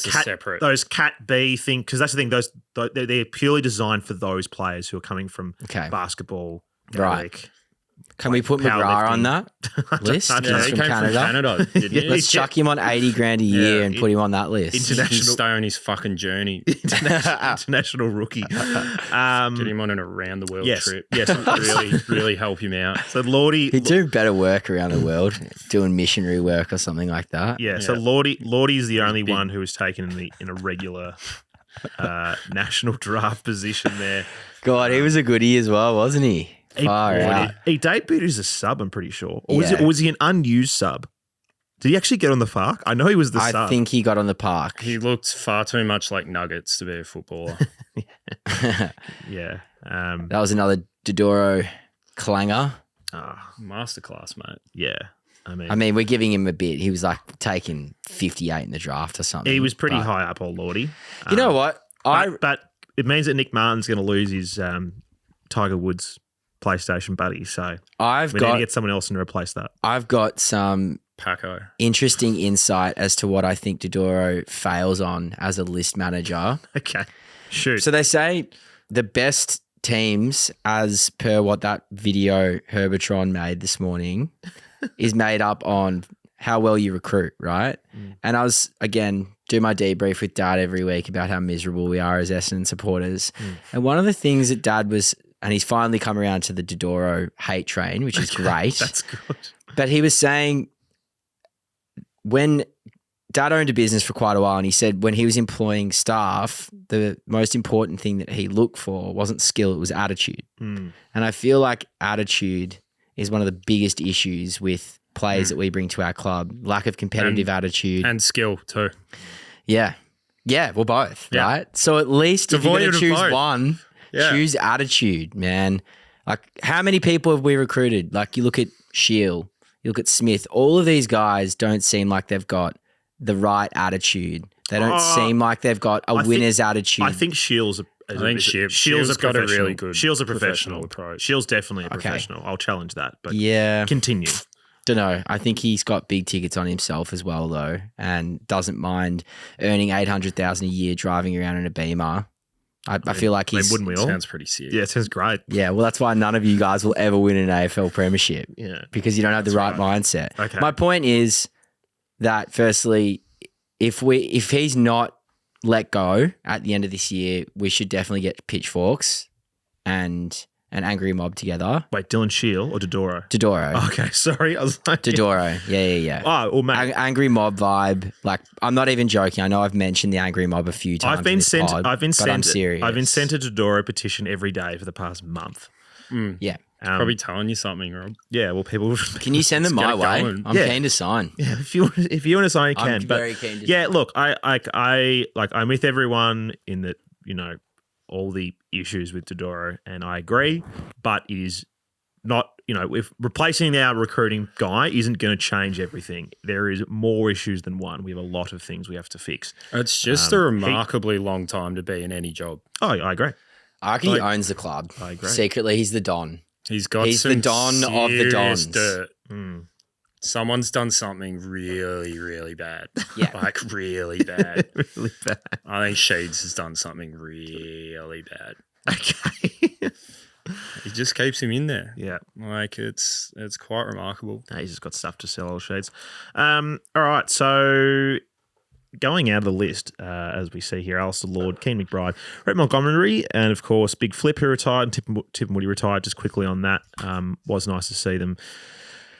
separate. those Cat B thing, because that's the thing. They're purely designed for those players who are coming from Okay. basketball, Right. Gaelic. Can we put McGrath on that list? I don't know. He's he from came Canada. from Canada, didn't he? Let's chuck him on 80 grand a year and put him on that list. He can stay on his fucking journey. international rookie. Get him on an around the world trip. Yes. really help him out. So Lordy, He'd do better work around the world, doing missionary work or something like that. yeah. So Lordy is the only one who was taken in a regular national draft position there. God, he was a goodie as well, wasn't he? Far out. He debuted as a sub, I'm pretty sure. Or Yeah. was he an unused sub? Did he actually get on the park? I know he was the I sub. think he got on the park. He looked far too much like Nuggets to be a footballer. Yeah. That was another Dodoro clanger. Masterclass, mate. Yeah. I mean, we're giving him a bit. He was like taking 58 in the draft or something. he was pretty But high up, old Lordy. You know what? But it means that Nick Martin's going to lose his Tiger Woods PlayStation buddy. So I've we need to got get someone else in to replace that. I've got some Paco. interesting insight as to what I think Dodoro fails on as a list manager. Okay. Shoot. So they say the best teams, as per what that video Herbertron made this morning, is made up on how well you recruit, right? And I was, again, do my debrief with Dad every week about how miserable we are as Essendon supporters. And one of the things that Dad was, and he's finally come around to the Dodoro hate train, which is great. That's good. But he was saying when Dad owned a business for quite a while, and he said when he was employing staff, the most important thing that he looked for wasn't skill, it was attitude. And I feel like attitude is one of the biggest issues with players that we bring to our club. Lack of competitive attitude. And skill too. Yeah. Yeah, well, both, Yeah. right? So at least if you're going Devoid to of choose both. one, Yeah. choose attitude, man. Like, how many people have we recruited? Like, you look at Shield, you look at Smith. All of these guys don't seem like they've got the right attitude. They don't seem like they've got a winner's attitude. I think Shields Shields got a really good Shields a professional approach. Shields definitely a professional. I'll challenge that. But yeah. continue. Don't know. I think he's got big tickets on himself as well, though, and doesn't mind earning $800,000 a year driving around in a Beamer I feel like he's. wouldn't we all? Sounds pretty sick. Yeah, it sounds great. Yeah, well, that's why none of you guys will ever win an AFL premiership. Yeah. Because you don't have the right mindset. Okay. My point is that, firstly, if he's not let go at the end of this year, we should definitely get pitchforks and an angry mob together. Wait, Dylan Shield or Dodoro? Dodoro. Okay, sorry. I was like, Dodoro. Yeah. Oh, well, mate. Angry mob vibe. Like, I'm not even joking. I know I've mentioned the angry mob a few times. I've been sent I'm serious. I've been sent a Dodoro petition every day for the past month. Yeah. Probably telling you something, Rob. Yeah, well, people. Can you send them my way? going. I'm keen to sign. Yeah, if you want to sign, you can. I'm very keen to yeah, sign. look, I'm with everyone in that. All the issues with Dodoro, and I agree, but it is not. If replacing our recruiting guy isn't going to change everything. There is more issues than one. We have a lot of things we have to fix. It's just a remarkably long time to be in any job. Oh, I agree. I reckon he owns the club. I agree. Secretly, he's the Don. He's He's some the Don of the serious Dons. Dirt. Mm. Someone's done something really, really bad. Yeah. Like really bad. Really bad. I think Sheeds has done something really bad. Okay. He just keeps him in there. Yeah. Like it's quite remarkable. He's just got stuff to sell, old Shades. All right, so going out of the list, as we see here, Alistair Lord, Keane McBride, Rhett Montgomery, and of course Big Flip who retired, and Tip and Woody retired. Just quickly on that, was nice to see them.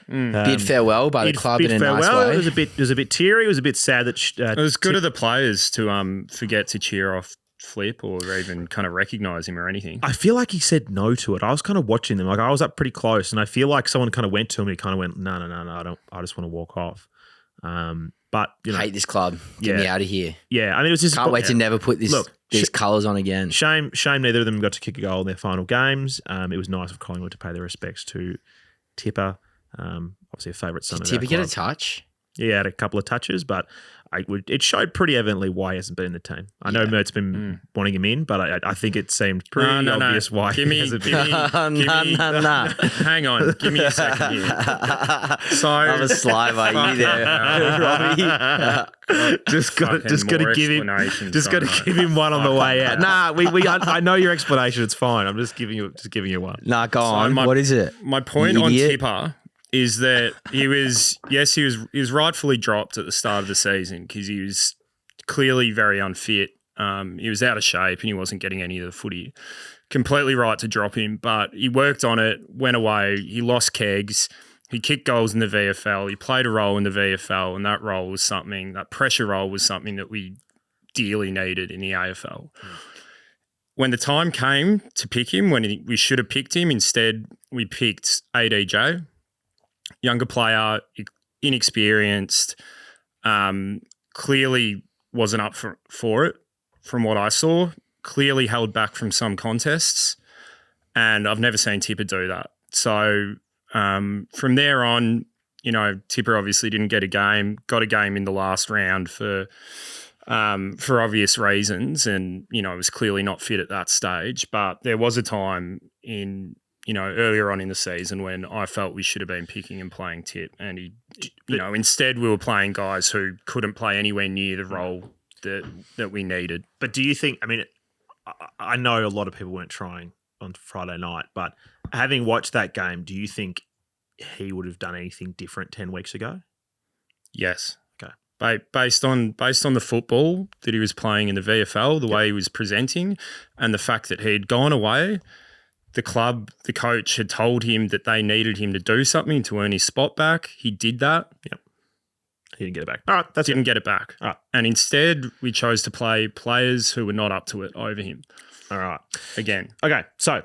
Bid farewell by the club in a nice way. It was a bit teary. It was a bit sad that It was good of the players to forget to cheer off Flip or even kind of recognise him or anything. I feel like he said no to it. I was kind of watching them. Like I was up pretty close, and I feel like someone kind of went to him. And he kind of went, "No, I don't. I just want to walk off." But Hate this club. Get me out of here. Yeah, I mean, it was just Can't wait to never put these colours on again. Shame neither of them got to kick a goal in their final games. It was nice of Collingwood to pay their respects to Tipper. Obviously a favourite son Did of Tipper our get a club. touch? Yeah, he had a couple of touches, but it showed pretty evidently why he hasn't been in the team. I know Mert's been wanting him in, but I think it seemed pretty obvious why he hasn't been. No. Hang on, give me a second here. So I'm a sly by you there, Robbie. just got to give him one on the way out. Nah, I know your explanation. It's fine. I'm just giving you one. Nah, go on. What is it? My point on Tipper is that he was rightfully dropped at the start of the season because he was clearly very unfit. He was out of shape and he wasn't getting any of the footy. Completely right to drop him, but he worked on it, went away, he lost kegs, he kicked goals in the VFL, he played a role in the VFL, and that pressure role was something that we dearly needed in the AFL. When the time came to pick him, we should have picked him, instead we picked ADJ. Younger player, inexperienced, clearly wasn't up for it from what I saw, clearly held back from some contests, and I've never seen Tipper do that. So from there on, Tipper obviously didn't get a game, got a game in the last round for obvious reasons, and, was clearly not fit at that stage. But there was a time earlier on in the season when I felt we should have been picking and playing Tip, and instead we were playing guys who couldn't play anywhere near the role that we needed. But do you think, I know a lot of people weren't trying on Friday night, but having watched that game, do you think he would have done anything different 10 weeks ago? Yes. Okay. Based on the football that he was playing in the VFL, the way he was presenting, and the fact that he'd gone away, the club, the coach had told him that they needed him to do something to earn his spot back. He did that. Yep. He didn't get it back. All right, didn't get it back. All right. And instead, we chose to play players who were not up to it over him. All right. Again. Okay, so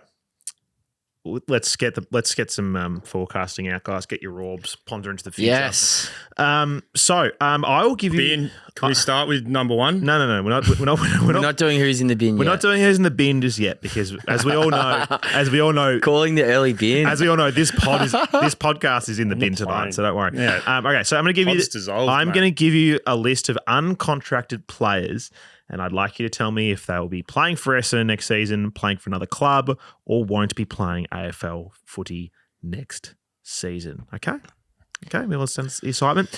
let's get some forecasting out, guys. Get your orbs, ponder into the future. Yes. I will give you. Can we start with number one? No. We're not doing who's in the bin. We're not doing who's in the bin just yet because, as we all know, calling the early bin. As we all know, this podcast is in the bin tonight, so don't worry. Yeah. Okay, so I'm going to give you a list of uncontracted players. And I'd like you to tell me if they will be playing for Essendon next season, playing for another club, or won't be playing AFL footy next season. Okay? We will sense the excitement.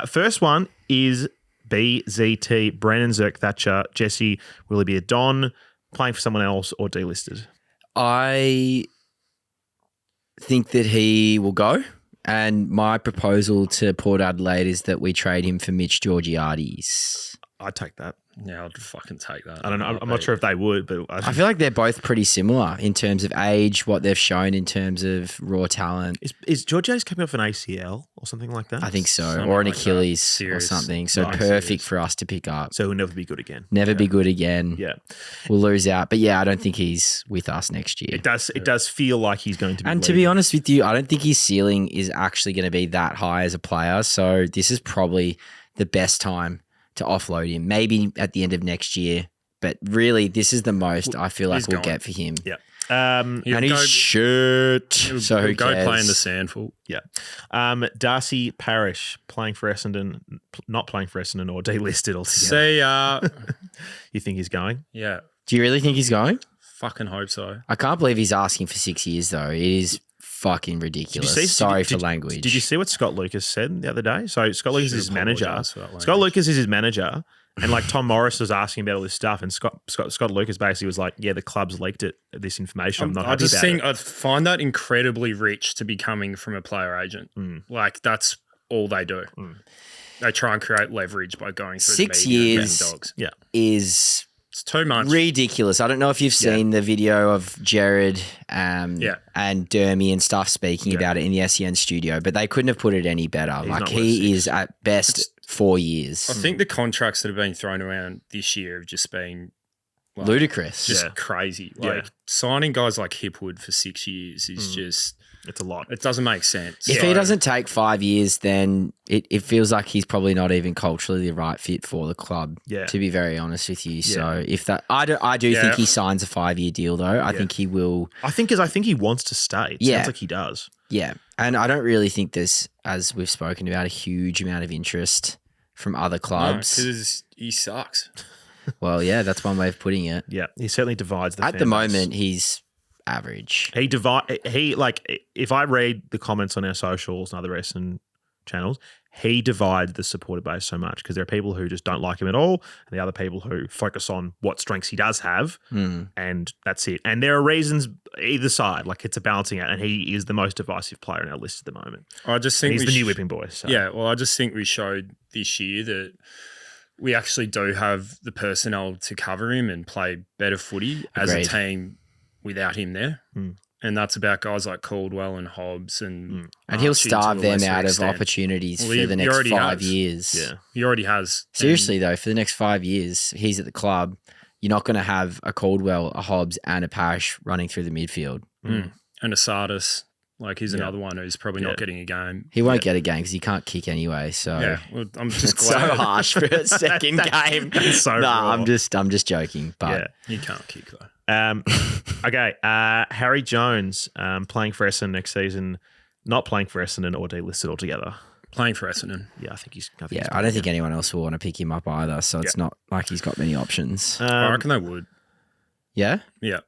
First one is BZT, Brandon Zerk Thatcher, Jesse, will he be a Don? playing for someone else, or delisted? I think that he will go. And my proposal to Port Adelaide is that we trade him for Mitch Georgiades. I'd take that. Yeah, I'll fucking take that. I don't know. I'm not sure if they would, but I feel like they're both pretty similar in terms of age, what they've shown in terms of raw talent. Is Georgiades coming off an ACL or something like that? I think so, Something or an like that. Achilles or Serious. something. So Like perfect serious. for us to pick up. So he'll never be good again. Never be good again. Yeah, We'll lose out. But yeah, I don't think he's with us next year. it does. It does feel like he's going to be. And to be leaving. honest with you, I don't think his ceiling is actually going to be that high as a player. So this is probably the best time to offload him. Maybe at the end of next year. But really, this is the most I feel like He's we'll gone. get for him. Yeah. He'll And go- he's shit. he'll- So who he'll go cares? play in the sandful. Darcy Parish playing for Essendon, not playing for Essendon, or delisted altogether. See ya. You think he's going? Yeah, Do you really think he's going? fucking hope so. I can't believe he's asking for 6 years, though. It is fucking ridiculous. Sorry for language. Did you see what Scott Lucas said the other day? So Scott Lucas is his Should manager. apologise for that Scott language. Lucas is his manager. And like Tom Morris was asking about all this stuff, and Scott Lucas basically was like, "Yeah, the club's leaked this information. I'm not I happy just about think it." I find that incredibly rich to be coming from a player agent. Like that's all they do. They try and create leverage by going through 6 the media and years. getting dogs. Yeah, Is It's too much. ridiculous. I don't know if you've seen the video of Jared and Dermy and stuff speaking about it in the SEN studio, but they couldn't have put it any better. He's Like not he worth is at best 4 years. I think the contracts that have been thrown around this year have just been like, Ludicrous. just crazy. Like signing guys like Hipwood for 6 years is just it's a lot. it doesn't make sense. If So- he doesn't take 5 years, then it feels like he's probably not even culturally the right fit for the club. Yeah. To be very honest with you, Yeah. so if that, I do Yeah. think he signs a 5-year deal though. I think he will. I think he wants to stay. It sounds like he does. Yeah, and I don't really think there's, as we've spoken about, a huge amount of interest from other clubs. because he sucks. Well, yeah, that's one way of putting it. Yeah, he certainly divides the. At fan the base. moment, he's average. He like if I read the comments on our socials and other Essendon channels, he divides the supporter base so much because there are people who just don't like him at all, and the other people who focus on what strengths he does have, and that's it. And there are reasons either side. Like it's a balancing act, and he is the most divisive player in our list at the moment. I just And think he's the new whipping boy. So. Yeah, well, I just think we showed this year that we actually do have the personnel to cover him and play better footy as a Agreed. team without him there. And that's about guys like Caldwell and Hobbs and And he'll Archie to a starve them lesser out of extent. opportunities Well, for he the next already 5 has. years. Yeah. He already has. Seriously, though, for the next 5 years, he's at the club. You're not going to have a Caldwell, a Hobbs, and a Parish running through the midfield. And Asadas, like he's another one who's probably not getting a game. He won't get a game because he can't kick anyway. So Yeah, well, I'm just it's so glad harsh for a second game. That's so Nah, raw. I'm just joking. But he can't kick though. Okay, Harry Jones playing for Essendon next season, not playing for Essendon or delisted altogether. Playing for Essendon. Yeah, I think he's. yeah, I don't think anyone else will want to pick him up either. So it's not like he's got many options. I reckon they would. Yeah, Yeah.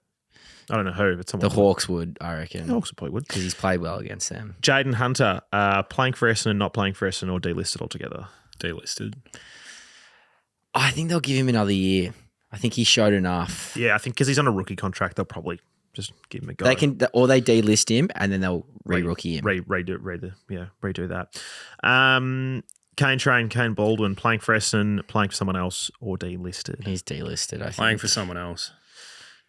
I don't know who, but someone. the Hawks would, I reckon, The Hawks probably would. because he's played well against them. Jaden Hunter playing for Essendon, not playing for Essendon or delisted altogether. Delisted. I think they'll give him another year. I think he showed enough. Yeah, I think because he's on a rookie contract, they'll probably just give him a go. They can, or they delist him and then they'll re-rookie him. redo that. Kane Baldwin playing for Essendon, playing for someone else or delisted. He's delisted. I think. Playing for someone else.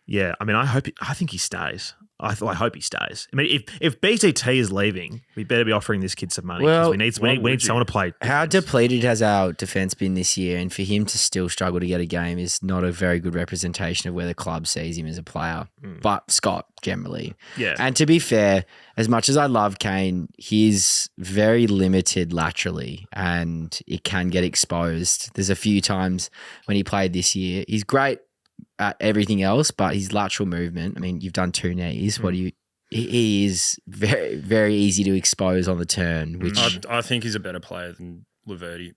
Yeah, I mean, I think he stays. I hope he stays. I mean, if BTT is leaving, we better be offering this kid some money. 'Cause Well, we need someone to play. How depleted has our defence been this year? And for him to still struggle to get a game is not a very good representation of where the club sees him as a player. But Scott, generally. Yeah. And to be fair, as much as I love Kane, he's very limited laterally and it can get exposed. There's a few times when he played this year. He's great at everything else, but his lateral movement, I mean, you've done 2 knees. He is very, very easy to expose on the turn, which I think he's a better player than Laverty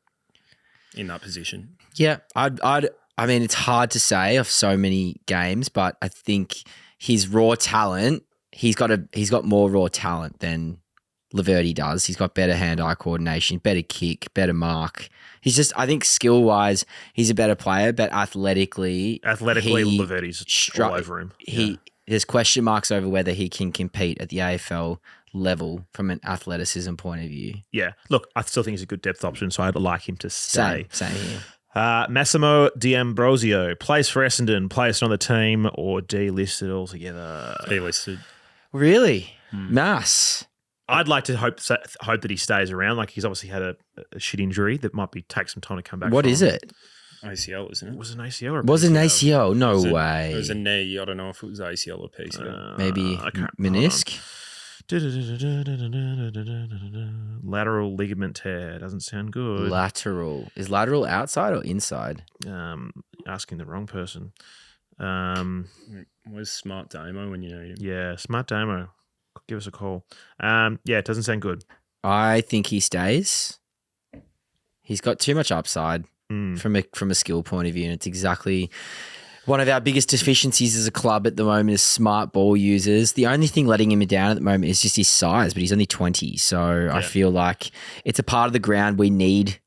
in that position. yeah, I mean, it's hard to say of so many games, but I think his raw talent, he's got more raw talent than Laverty does. He's got better hand-eye coordination, better kick, better mark. He's just, I think skill-wise, he's a better player, but athletically, Laverty's all over him. There's question marks over whether he can compete at the AFL level from an athleticism point of view. Yeah. Look, I still think he's a good depth option, so I'd like him to stay. Same here. Massimo D'Ambrosio plays for Essendon, plays on the team, or delisted altogether. Delisted. Really? Mass. I'd like to hope that he stays around. Like, he's obviously had a shit injury that might take some time to come back. What is it? ACL, isn't it? Was it an ACL or a Was it an ACL? No It way. was a knee. I don't know if it was ACL or PCL. Maybe menisc? Lateral ligament tear. Doesn't sound good. Lateral. Is lateral outside or inside? Asking the wrong person. Where's Smart Damo when you need him? Yeah, Smart Damo. Give us a call. Yeah, it doesn't sound good. I think he stays. He's got too much upside from a skill point of view, and it's exactly one of our biggest deficiencies as a club at the moment is smart ball users. The only thing letting him down at the moment is just his size, but he's only 20. So I feel like it's a part of the ground we need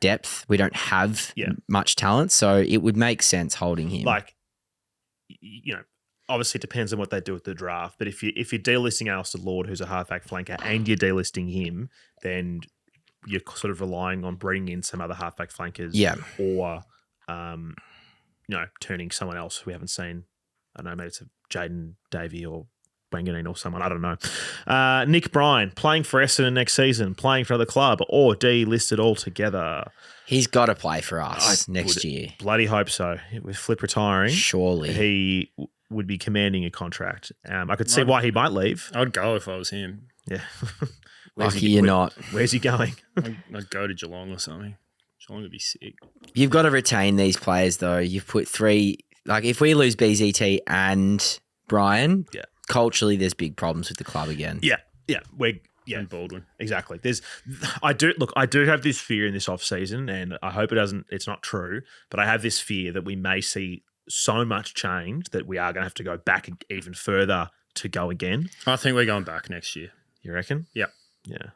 depth. We don't have much talent, so it would make sense holding him. Like, obviously it depends on what they do with the draft, but if you're delisting Alistair Lord, who's a halfback flanker, and you're delisting him, then you're sort of relying on bringing in some other halfback flankers, or turning someone else who we haven't seen. I don't know, maybe it's a Jaden Davey or Wanganeen or someone. I don't know. Nick Bryan playing for Essendon next season, playing for another club, or delisted altogether. He's got to play for us next year. Bloody hope so. With Flip retiring, surely he would be commanding a contract. I could see why he might leave. I'd go if I was him. Yeah. Lucky you're not. Where's he going? I'd go to Geelong or something. Geelong would be sick. You've got to retain these players, though. You've put three. Like, if we lose BZT and Brian, culturally, there's big problems with the club again. Yeah. And Baldwin. Exactly. I do have this fear in this off season, and I hope it's not true, but I have this fear that we may see so much change that we are going to have to go back even further to go again. I think we're going back next year. You reckon? Yep. Yeah. I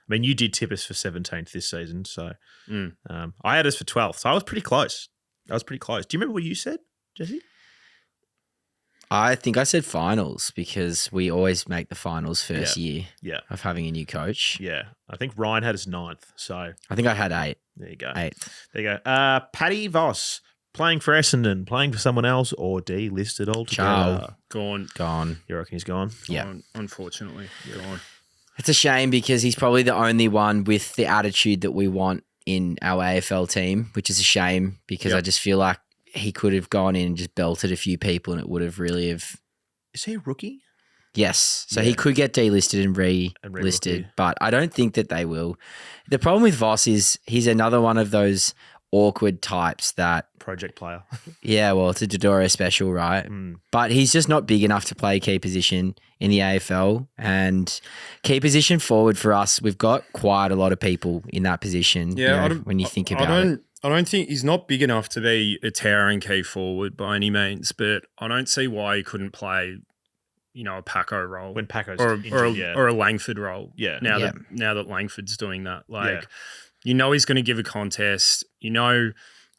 mean, you did tip us for 17th this season, so I had us for 12th, so I was pretty close. Do you remember what you said, Jesse? I think I said finals because we always make the finals first year of having a new coach. Yeah. I think Ryan had us 9th, so I think I had 8. There you go. 8th. There you go. Paddy Voss playing for Essendon, playing for someone else, or delisted altogether. Gone. You reckon he's gone? Yeah. Unfortunately, gone. It's a shame because he's probably the only one with the attitude that we want in our AFL team, which is a shame because I just feel like he could have gone in and just belted a few people and it would have really have... Is he a rookie? Yes. So he could get delisted and relisted, but I don't think that they will. The problem with Voss is he's another one of those awkward types that... Project player. Yeah, well, it's a Dodoro special, right? But he's just not big enough to play key position in the AFL. And key position forward for us, we've got quite a lot of people in that position. Yeah, when you think about it. I don't think he's not big enough to be a towering key forward by any means, but I don't see why he couldn't play, a Paco role when Paco's injured, or a Langford role. Yeah. Now that Langford's doing that, he's going to give a contest.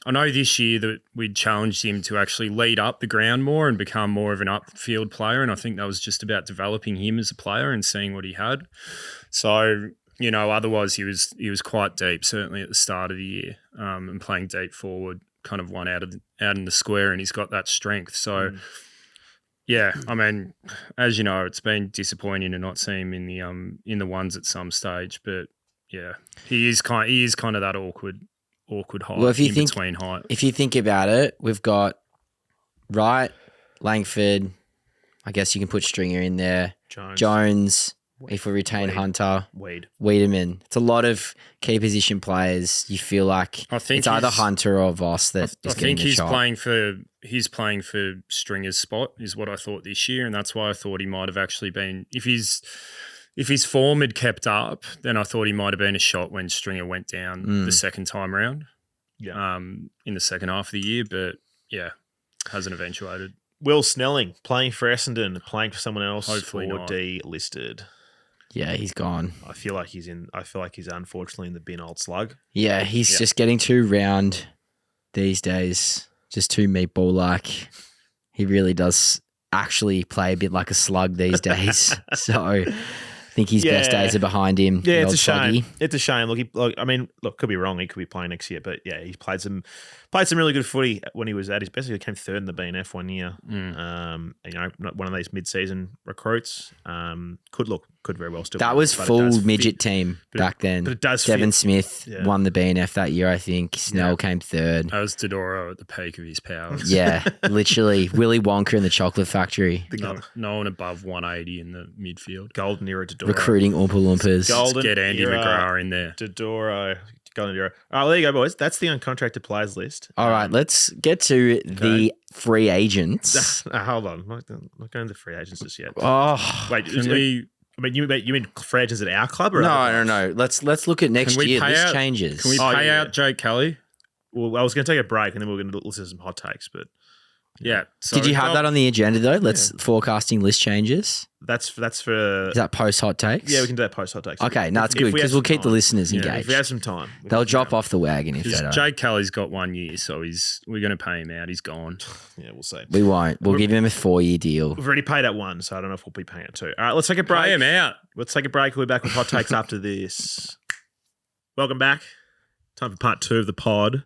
I know this year that we'd challenged him to actually lead up the ground more and become more of an upfield player, and I think that was just about developing him as a player and seeing what he had. So, otherwise he was quite deep, certainly at the start of the year, and playing deep forward, kind of one out in the square, and he's got that strength. So, I mean, as you know, it's been disappointing to not see him in the ones at some stage, but yeah, he is kind of that awkward height, between height. If you think about it, we've got Wright, Langford, I guess you can put Stringer in there, Jones if we retain Hunter, Wiedemann. It's a lot of key position players. You feel like it's either Hunter or Voss that is getting the shot. He's playing for Stringer's spot is what I thought this year, and that's why I thought he might have actually been, if his form had kept up, then I thought he might have been a shot when Stringer went down the second time round in the second half of the year. But, hasn't eventuated. Will Snelling playing for Essendon, playing for someone else, hopefully or not. delisted? Yeah, he's gone. I feel like he's unfortunately in the bin old slug. Yeah, he's just getting too round these days. Just too meatball-like. He really does actually play a bit like a slug these days. So I think his best days are behind him. Yeah, the it's old a shame. sluggy. It's a shame. Could be wrong. He could be playing next year, but yeah, he played some really good footy when he was at his best. He came third in the BNF one year. Not one of these mid-season recruits. Could very well still. That be, was but it full does midget fit. team But back then. But it does. Devin fit. Smith won the BNF that year, I think. Snell came third. That was Dodoro at the peak of his powers. Yeah, literally. Willy Wonka in the chocolate factory. No one above 180 in the midfield. Golden era Dodoro. Recruiting Oompa Loompas. Golden Get Andy era McGrath in there. Dodoro. Golden era. All right, well, there you go, boys. That's the uncontracted players list. All right, let's get to the free agents. Hold on. I'm not going to the free agents just yet. Oh, Wait, Can we you mean free agents at our club or no. Let's look at next Can we year. pay This out- changes. can we Oh, pay yeah. out Jake Kelly? Well, I was going to take a break and then we were going to listen to some hot takes, but Yeah. So Did you have that on the agenda though? Let's Yeah. forecasting list changes. that's for Is that post hot takes? yeah, we can do that post hot takes. Okay, no, it's If good we have because we'll some keep the time. listeners Yeah, engaged. If we have some time, They'll drop off the wagon if they don't. Jake Kelly's got 1 year, so we're going to pay him out. He's gone. Yeah, we'll see. We won't. We'll give him a 4-year deal. We've already paid out one, so I don't know if we'll be paying it two. All right, let's take a break. Pay him out. Let's take a break. We'll be back with hot takes after this. Welcome back. Time for part 2 of the pod.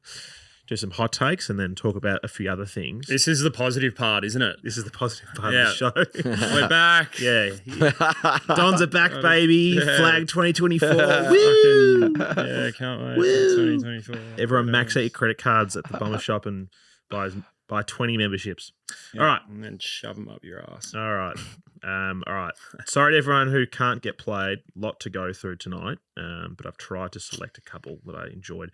Do some hot takes and then talk about a few other things. This is the positive part, isn't it? This is the positive part Yeah. of the show. We're back. Yeah. Dons are back, baby. Yeah. Flag 2024. Woo! Yeah, can't wait. Woo. 2024. Everyone max out your credit cards at the bomber shop and buy 20 memberships. All right. And then shove them up your ass. All right. All right. Sorry to everyone who can't get played. Lot to go through tonight, but I've tried to select a couple that I enjoyed.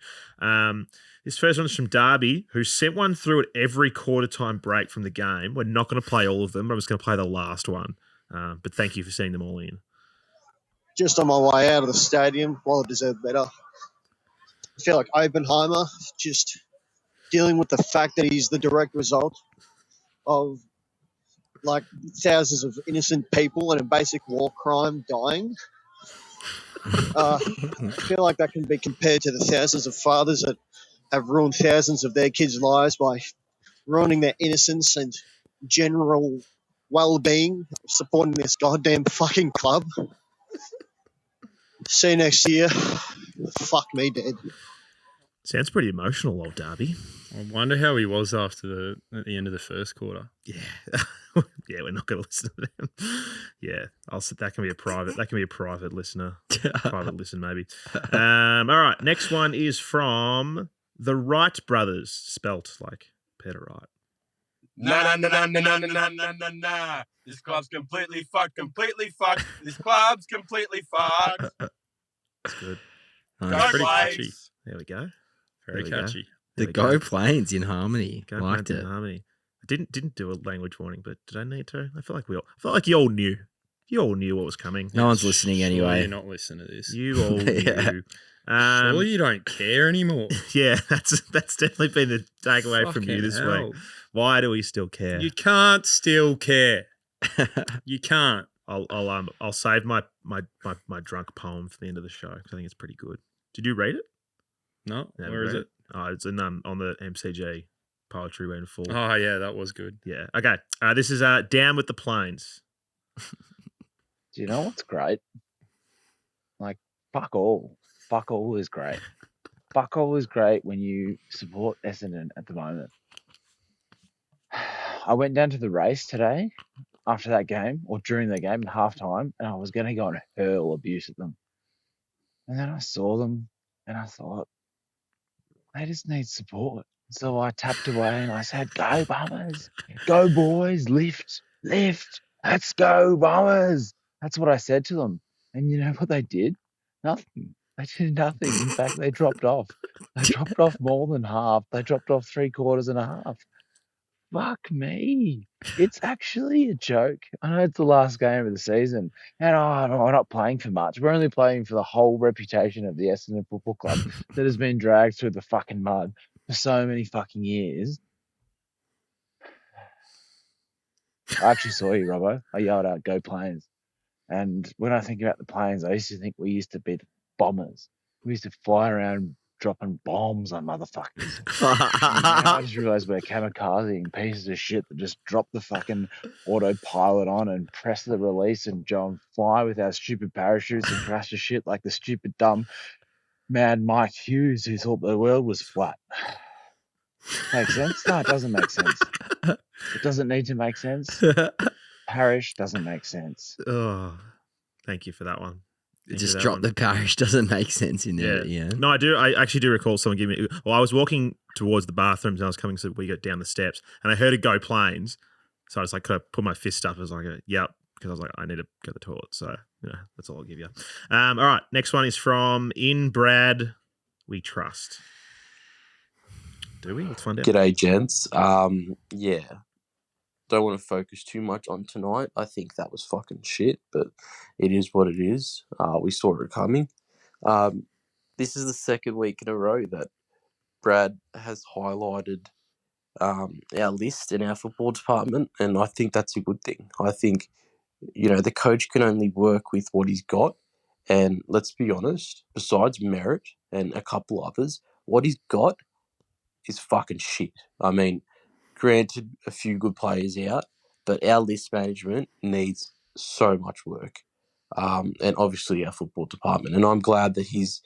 This first one is from Darby, who sent one through at every quarter time break from the game. We're not going to play all of them. I'm just going to play the last one. But thank you for sending them all in. Just on my way out of the stadium, well, I deserve better. I feel like Oppenheimer just dealing with the fact that he's the direct result of like thousands of innocent people and a basic war crime dying. I feel like that can be compared to the thousands of fathers that have ruined thousands of their kids' lives by ruining their innocence and general well-being, supporting this goddamn fucking club. See you next year. Fuck me dead. Sounds pretty emotional, old Darby. I wonder how he was at the end of the first quarter. Yeah. Yeah, we're not going to listen to them. Yeah, that can be a private listener. Private listen, maybe. All right, next one is from the Wright brothers, spelt like Peter Wright. Nah. This club's completely fucked. This club's completely fucked. That's good. Nice. Pretty Blades. catchy. There we go. Very There we go. catchy. There The we Go Planes in harmony. Go Liked Plains in it. Harmony. I didn't do a language warning, but did I need to? I feel like you all knew. You all knew what was coming. No one's listening Surely anyway. you're not listening to this. You all Yeah. knew. Surely you don't care anymore. Yeah, that's definitely been the takeaway from you Fucking this hell. week. Why do we still care? You can't still care. You can't. I'll save my drunk poem for the end of the show because I think it's pretty good. Did you read it? No, No, where is read it? Oh, it's on the MCG Poetry When Full. Oh yeah, that was good. Yeah. Okay. This is Down with the Plains. Do you know what's great? Like, fuck all. Fuck all is great. Fuck all is great when you support Essendon at the moment. I went down to the race today after that game, or during the game at halftime, and I was going to go and hurl abuse at them. And then I saw them, and I thought, they just need support. So I tapped away and I said, go Bombers, go boys, lift, let's go Bombers. That's what I said to them. And you know what they did? Nothing. They did nothing. In fact, they dropped off. They dropped off more than half. They dropped off 3/4 and a half. Fuck me. It's actually a joke. I know it's the last game of the season. And we're not playing for much. We're only playing for the whole reputation of the Essendon Football Club that has been dragged through the fucking mud for so many fucking years. I actually saw you, Robbo. I yelled out, go Plains. And when I think about the Plains, I used to think we used to be the bombers. We used to fly around dropping bombs on motherfuckers. And now I just realised we're kamikazing pieces of shit that just drop the fucking autopilot on and press the release and go and fly with our stupid parachutes and crash the shit like the stupid dumb mad Mike Hughes who thought the world was flat. Makes sense? No, it doesn't make sense. It doesn't need to make sense. Parish doesn't make sense. Oh, thank you for that one. Thank you Just for that drop one. the parish doesn't make sense in there. Yeah. No, I do. I actually do recall someone giving me. Well, I was walking towards the bathrooms and I was coming, so we got down the steps and I heard it go Plains. So I was like, could I put my fist up? I was like, yep, because I was like, I need to go to the toilet. So that's all I'll give you. All right, next one is from In Brad We Trust. Do we? Let's find out. G'day, gents. Yeah. Don't want to focus too much on tonight. I think that was fucking shit, but it is what it is. We saw it coming. This is the second week in a row that Brad has highlighted our list in our football department, and I think that's a good thing. I think, the coach can only work with what he's got, and let's be honest, besides Merit and a couple others, what he's got is fucking shit. I mean, granted, a few good players out, but our list management needs so much work, and obviously our football department. And I'm glad that he's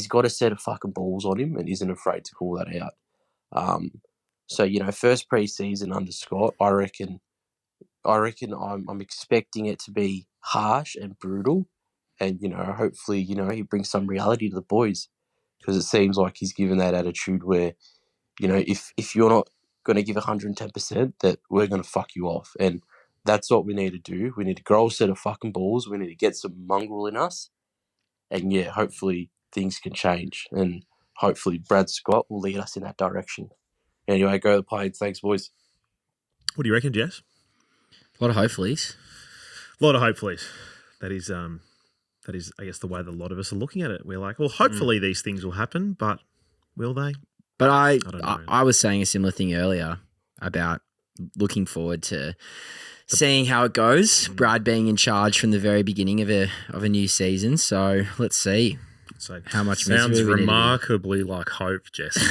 got a set of fucking balls on him and isn't afraid to call that out. So first pre-season under Scott, I reckon I'm expecting it to be harsh and brutal, and hopefully he brings some reality to the boys, because it seems like he's given that attitude where if you're not going to give 110%, that we're going to fuck you off. And that's what we need to do. We need to grow a set of fucking balls. We need to get some mongrel in us. And hopefully things can change. And hopefully Brad Scott will lead us in that direction. Anyway, go to the Plains. Thanks, boys. What do you reckon, Jess? A lot of hopefullys. A lot of hopefullys. That is, I guess, the way that a lot of us are looking at it. We're like, well, hopefully these things will happen, but will they? But I don't know. I was saying a similar thing earlier about looking forward to seeing how it goes. Brad being in charge from the very beginning of a new season. So let's see So how much Sounds misery we need to be. remarkably like hope, Jesse.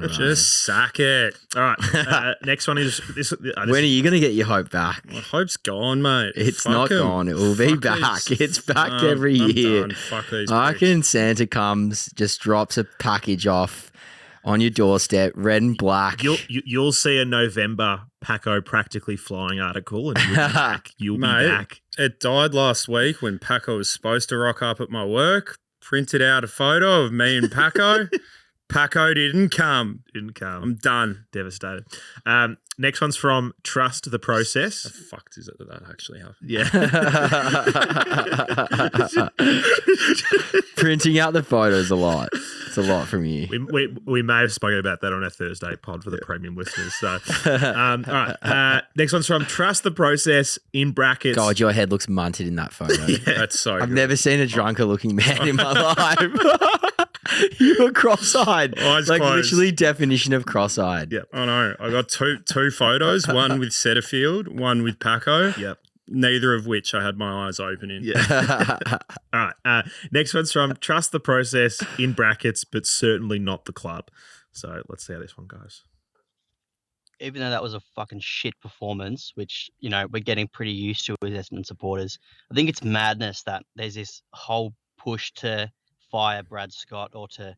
Just sack it. All right. Next one is this. When are you going to get your hope back? Well, hope's gone, mate. It's Fuck not 'em. gone. It will be Fuck back. these- It's back No, every I'm year. done. Fuck these I pricks. reckon Santa comes, just drops a package off on your doorstep, red and black. You'll see a November Paco practically flying article, and you'll be back. You'll be Mate, back. It died last week when Paco was supposed to rock up at my work. Printed out a photo of me and Paco. Paco didn't come. Didn't come. I'm done. Devastated. Next one's from Trust the Process. How fucked is it that actually happened? Yeah. Printing out the photos a lot. It's a lot from you. We may have spoken about that on our Thursday pod for the premium listeners. So, all right. Next one's from Trust the Process in brackets. God, your head looks munted in that photo. That's so I've good. never seen a drunker looking man in my life. You were cross-eyed. Eyes like closed. literally definition of cross-eyed. Yep. I know. I got two photos, one with Setterfield, one with Paco. Yep. Neither of which I had my eyes open in. Yeah. All right. Next one's from Trust the Process in brackets, but certainly not the club. So let's see how this one goes. Even though that was a fucking shit performance, which, we're getting pretty used to as Essendon supporters, I think it's madness that there's this whole push to fire Brad Scott or to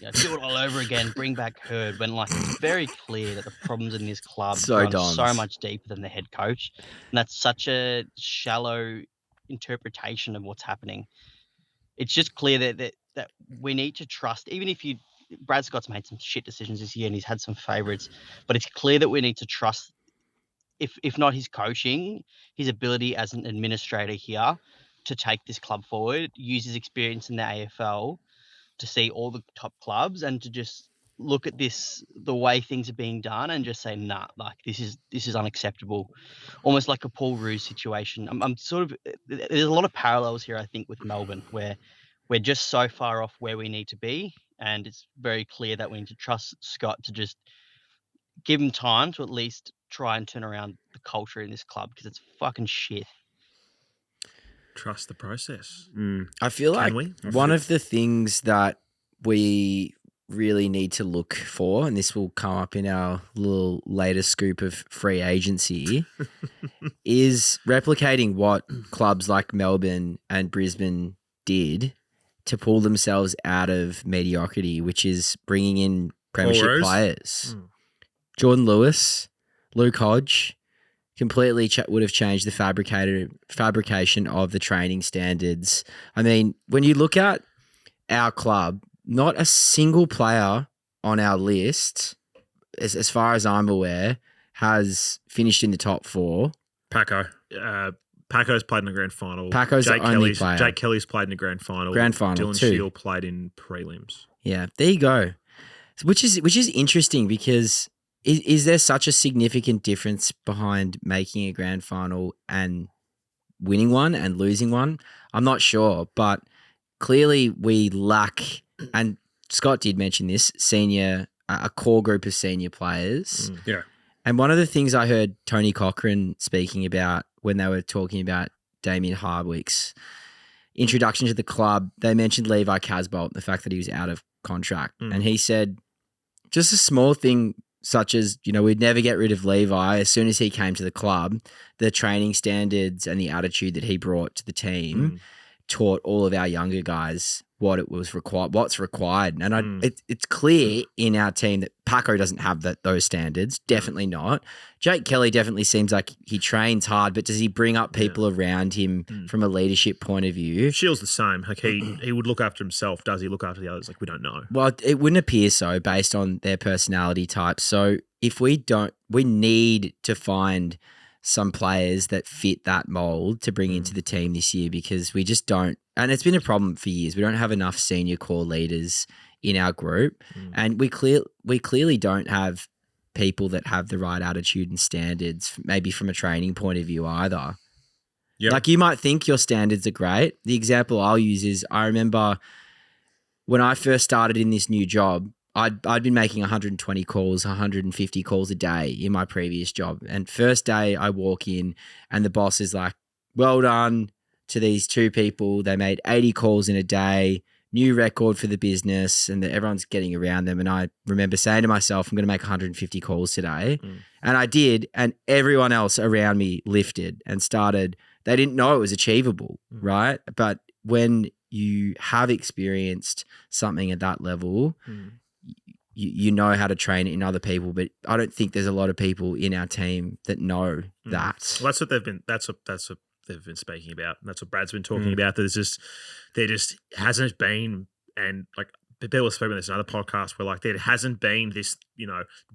do it all over again, bring back Hurd, when it's very clear that the problems in this club run so much deeper than the head coach. And that's such a shallow interpretation of what's happening. It's just clear that we need to trust, even if Brad Scott's made some shit decisions this year and he's had some favourites, but it's clear that we need to trust, if not his coaching, his ability as an administrator here to take this club forward, use his experience in the AFL to see all the top clubs and to just look at the way things are being done and just say, nah, this is unacceptable. Almost like a Paul Roos situation. I'm sort of, there's a lot of parallels here, I think, with Melbourne, where we're just so far off where we need to be. And it's very clear that we need to trust Scott to just give him time to at least try and turn around the culture in this club, because it's fucking shit. Trust the process. I feel like Can we? one of the things that we really need to look for, and this will come up in our little latest scoop of free agency, is replicating what clubs like Melbourne and Brisbane did to pull themselves out of mediocrity, which is bringing in premiership Rose. players. Jordan Lewis, Luke Hodge, completely would have changed the fabrication of the training standards. I mean, when you look at our club, not a single player on our list, as far as I'm aware, has finished in the top 4. Paco. Paco's played in the grand final. Paco's the only player. Jake Kelly's played in the grand final. Dylan too. Shield played in prelims. Yeah, there you go. Which is interesting because is there such a significant difference behind making a grand final and winning one and losing one? I'm not sure, but clearly we lack, and Scott did mention this, a core group of senior players. Yeah. And one of the things I heard Tony Cochran speaking about when they were talking about Damien Hardwick's introduction to the club, they mentioned Levi Casbolt, the fact that he was out of contract. And he said just a small thing such as, we'd never get rid of Levi. As soon as he came to the club, the training standards and the attitude that he brought to the team taught all of our younger guys what's required. And it's clear in our team that Paco doesn't have those standards. Definitely not. Jake Kelly definitely seems like he trains hard, but does he bring up people around him from a leadership point of view? Shield's the same. Like he would look after himself. Does he look after the others? Like, we don't know. Well, it wouldn't appear so based on their personality types. So if we need to find some players that fit that mold to bring into the team this year, because we just don't. And it's been a problem for years. We don't have enough senior core leaders in our group, and we clearly don't have people that have the right attitude and standards, maybe from a training point of view either. Yep. Like, you might think your standards are great. The example I'll use is I remember when I first started in this new job, I'd been making 120 calls, 150 calls a day in my previous job. And first day I walk in and the boss is like, well done to these 2 people. They made 80 calls in a day, new record for the business, and everyone's getting around them. And I remember saying to myself, I'm going to make 150 calls today. And I did. And everyone else around me lifted and started. They didn't know it was achievable, right? But when you have experienced something at that level, you know how to train it in other people, but I don't think there's a lot of people in our team that know that. Well, that's what they've been. That's what they've been speaking about. And that's what Brad's been talking about. There just hasn't been, and like people have spoken about this in other podcasts, where like there hasn't been this,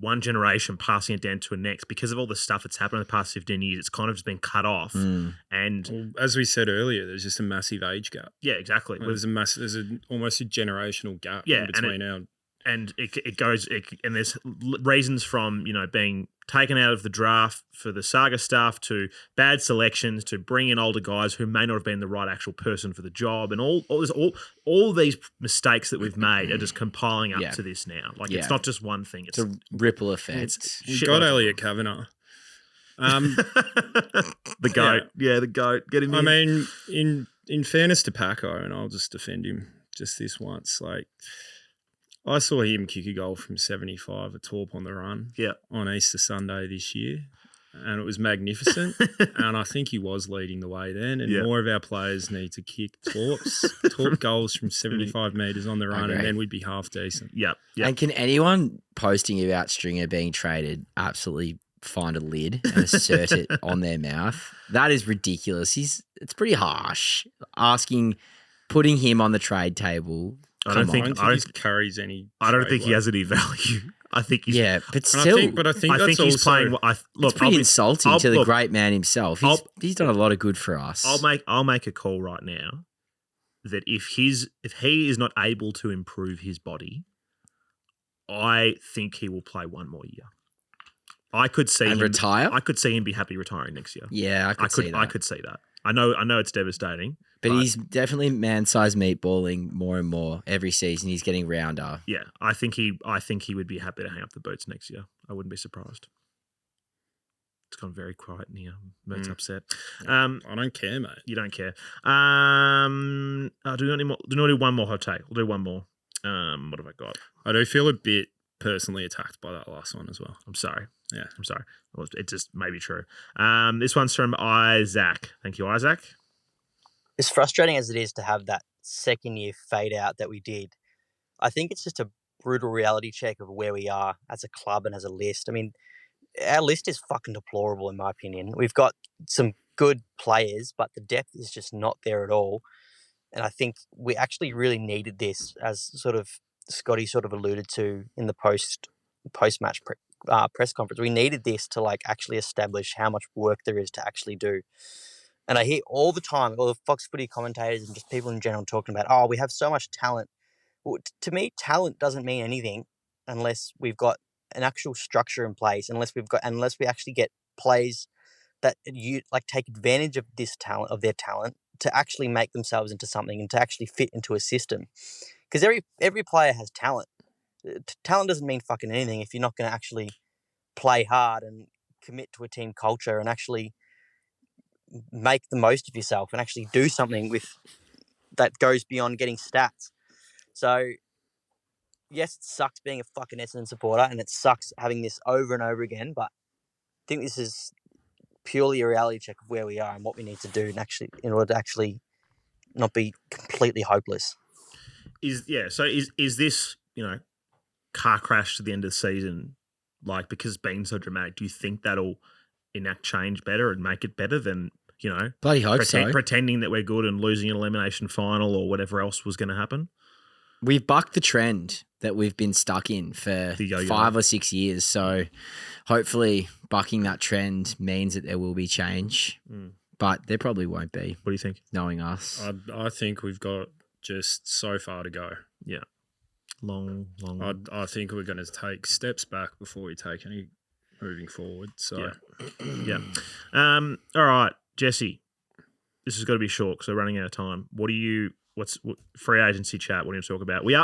one generation passing it down to a next because of all the stuff that's happened in the past 15 years. It's kind of just been cut off. And well, as we said earlier, there's just a massive age gap. Yeah, exactly. There's almost a generational gap in between our. And and there's reasons from, being taken out of the draft for the saga stuff to bad selections to bring in older guys who may not have been the right actual person for the job. And all these mistakes that we've made are just compiling up to this now. Like, it's not just one thing. It's a ripple effect. We've got Elliot Kavanagh. The GOAT. Yeah, the GOAT. Get him in. I mean, in fairness to Paco, and I'll just defend him just this once, like, I saw him kick a goal from 75 at Torp on the run on Easter Sunday this year, and it was magnificent. And I think he was leading the way then, and more of our players need to kick Torp goals from 75 metres on the run, and then we'd be half decent. Yep. And can anyone posting about Stringer being traded absolutely find a lid and assert it on their mouth? That is ridiculous. It's pretty harsh. Putting him on the trade table. I don't think he carries any. I don't think he has any value. I think he's but still, I think he's playing. It's pretty insulting to the great man himself. He's done a lot of good for us. I'll make a call right now that if he is not able to improve his body, I think he will play one more year. I could see him retire. I could see him be happy retiring next year. Yeah, I could see that. I know it's devastating. But he's definitely man-sized meatballing more and more every season. He's getting rounder. Yeah, I think he would be happy to hang up the boots next year. I wouldn't be surprised. It's gone very quiet in here. Mert's Mm. upset. I don't care, mate. You don't care. Do we want any more? Do you want to do one more hot take? We'll do one more. What have I got? I do feel a bit personally attacked by that last one as well. I'm sorry. Yeah. I'm sorry. Well, it just may be true. This one's from Isaac. Thank you, Isaac. As frustrating as it is to have that second year fade out that we did, I think it's just a brutal reality check of where we are as a club and as a list. I mean, our list is fucking deplorable in my opinion. We've got some good players, but the depth is just not there at all. And I think we actually really needed this, as sort of Scotty sort of alluded to in the post-match press conference. We needed this to like actually establish how much work there is to actually do. And I hear all the time, all the Fox Footy commentators and just people in general talking about, oh, we have so much talent. Well, to me, talent doesn't mean anything unless we've got an actual structure in place, unless we actually get players that you like take advantage of this talent, of their talent, to actually make themselves into something and to actually fit into a system. Because every player has talent. Talent doesn't mean fucking anything if you're not going to actually play hard and commit to a team culture and actually make the most of yourself and actually do something with that goes beyond getting stats. So yes, it sucks being a fucking Essendon supporter and it sucks having this over and over again, but I think this is purely a reality check of where we are and what we need to do and actually in order to actually not be completely hopeless. Is this, car crash to the end of the season, like, because it's been so dramatic, do you think that'll enact change better and make it better than, Bloody hope so. pretending that we're good and losing an elimination final or whatever else was going to happen? We've bucked the trend that we've been stuck in for 5 or 6 years. So hopefully bucking that trend means that there will be change, but there probably won't be. What do you think? Knowing us. I think we've got just so far to go. Yeah. Long. I think we're going to take steps back before we take any moving forward. So, yeah. All right, Jesse, this has got to be short because we're running out of time. What's free agency chat? What do you talk about? Maybe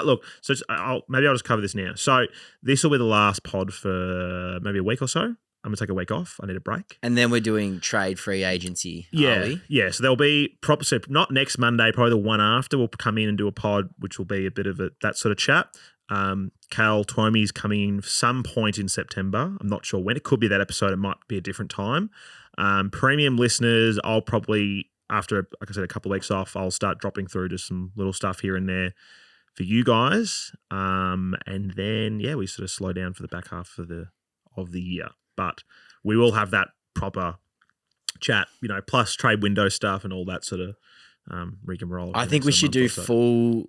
I'll just cover this now. So this will be the last pod for maybe a week or so. I'm going to take a week off. I need a break. And then we're doing trade free agency. Yeah. So there'll be so not next Monday, probably the one after. We'll come in and do a pod, which will be a bit of that sort of chat. Cal Twomey's coming in some point in September. I'm not sure when. It could be that episode. It might be a different time. Premium listeners, I'll probably, after, like I said, a couple of weeks off, I'll start dropping through to some little stuff here and there for you guys. And then, we sort of slow down for the back half of the year. But we will have that proper chat, plus trade window stuff and all that sort of rigmarole. I think we should do full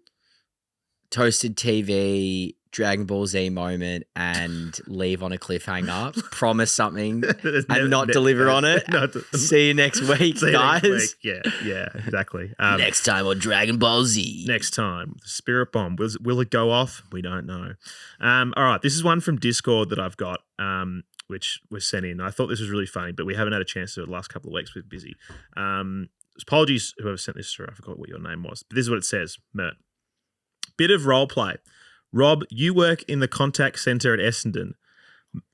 Toasted TV, Dragon Ball Z moment and leave on a cliffhanger, promise something and not deliver on it. See you next week, guys. Yeah, exactly. Next time on Dragon Ball Z. Next time, the Spirit Bomb. Will it go off? We don't know. All right, this is one from Discord that I've got, which was sent in. I thought this was really funny, but we haven't had a chance to do it the last couple of weeks. We're busy. Apologies, whoever sent this through. I forgot what your name was. But this is what it says, Mert. Bit of role play. Rob, you work in the contact centre at Essendon.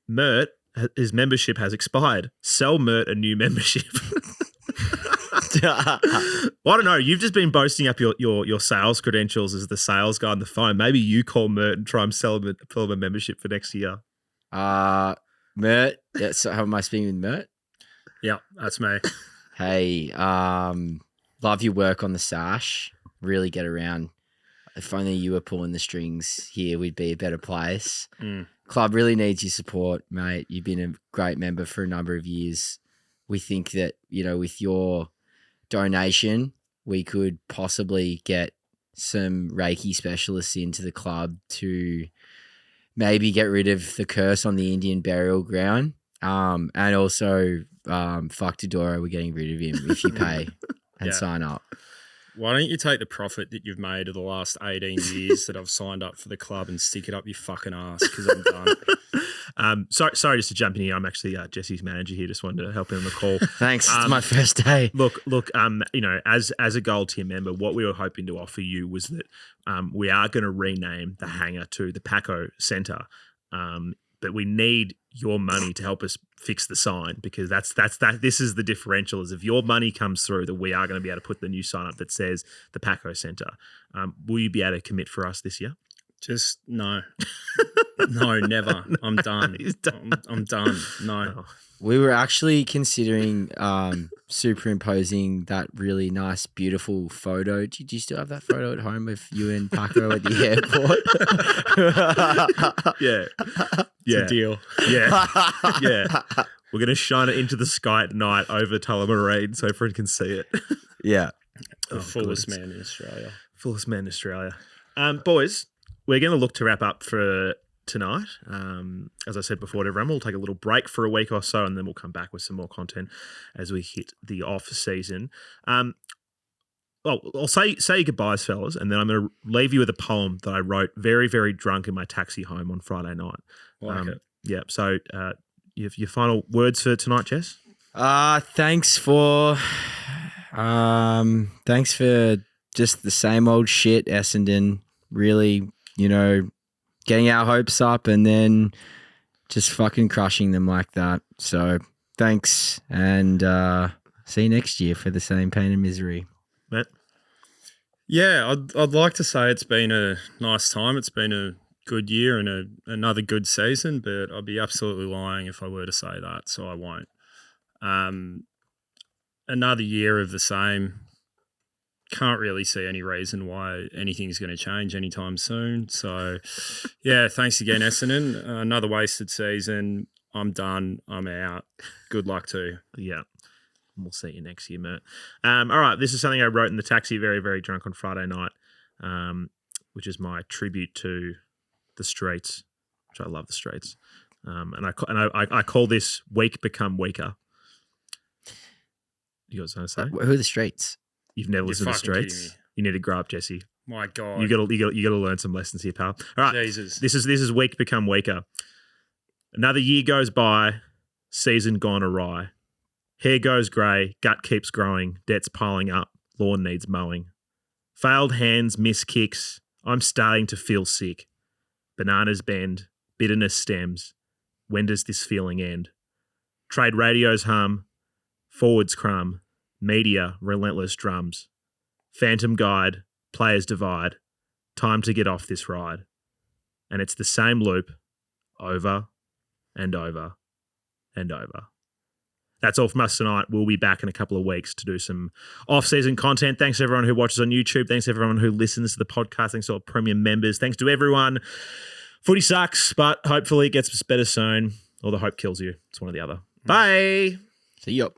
Mert, his membership has expired. Sell Mert a new membership. Well, I don't know. You've just been boasting up your sales credentials as the sales guy on the phone. Maybe you call Mert and try and sell him a membership for next year. Mert, so how am I speaking with Mert? Yeah, that's me. Hey, love your work on the Sash. Really get around. If only you were pulling the strings here, we'd be a better place. Club really needs your support, mate. You've been a great member for a number of years. We think that, with your donation, we could possibly get some Reiki specialists into the club to maybe get rid of the curse on the Indian burial ground. And also, fuck Todoro, we're getting rid of him if you pay and sign up. Why don't you take the profit that you've made of the last 18 years that I've signed up for the club and stick it up your fucking ass because I'm done. Sorry just to jump in here. I'm actually Jesse's manager here. Just wanted to help him on the call. Thanks. It's my first day. Look. As a gold tier member, what we were hoping to offer you was that we are going to rename the hangar to the Paco Centre. But we need your money to help us fix the sign, because that's this is the differential. Is if your money comes through, that we are going to be able to put the new sign up that says the Paco Centre. Will you be able to commit for us this year? Just no. No, never. I'm done. He's done. I'm done. No. Oh, We were actually considering superimposing that really nice, beautiful photo. Do you still have that photo at home of you and Paco at the airport? yeah. It's a deal. Yeah. Yeah. We're going to shine it into the sky at night over Tullamarine so everyone can see it. Yeah. The fullest man in Australia. Fullest man in Australia. Boys, we're going to look to wrap up for tonight. As I said before to everyone, we'll take a little break for a week or so, and then we'll come back with some more content as we hit the off season. Well, I'll say goodbyes, fellas, and then I'm going to leave you with a poem that I wrote very, very drunk in my taxi home on Friday night. Like it. Yeah. So, your final words for tonight, Jess? Thanks for just the same old shit, Essendon. Really, getting our hopes up and then just fucking crushing them like that. So thanks, and see you next year for the same pain and misery. Matt? Yeah, I'd like to say it's been a nice time. It's been a good year and another good season, but I'd be absolutely lying if I were to say that, so I won't. Another year of the same. Can't really see any reason why anything's going to change anytime soon. So, yeah, thanks again, Essendon. Another wasted season. I'm done. I'm out. Good luck to you. Yeah. We'll see you next year, Mert. All right. This is something I wrote in the taxi very, very drunk on Friday night, which is my tribute to the streets, which I love the streets. And I call this Weak Become Weaker. You guys want to say? Who are the streets? You've never You're listened to fucking kidding Streets. me. You need to grow up, Jesse. My God. You got to learn some lessons here, pal. All right. Jesus. This is Weak Become Weaker. Another year goes by, season gone awry. Hair goes grey, gut keeps growing, debts piling up, lawn needs mowing. Failed hands miss kicks. I'm starting to feel sick. Bananas bend, bitterness stems. When does this feeling end? Trade radios hum, forwards crumb. Media, relentless drums. Phantom guide, players divide. Time to get off this ride. And it's the same loop over and over and over. That's all from us tonight. We'll be back in a couple of weeks to do some off-season content. Thanks to everyone who watches on YouTube. Thanks to everyone who listens to the podcast. Thanks to all premium members. Thanks to everyone. Footy sucks, but hopefully it gets better soon. Or the hope kills you. It's one or the other. Bye. See you.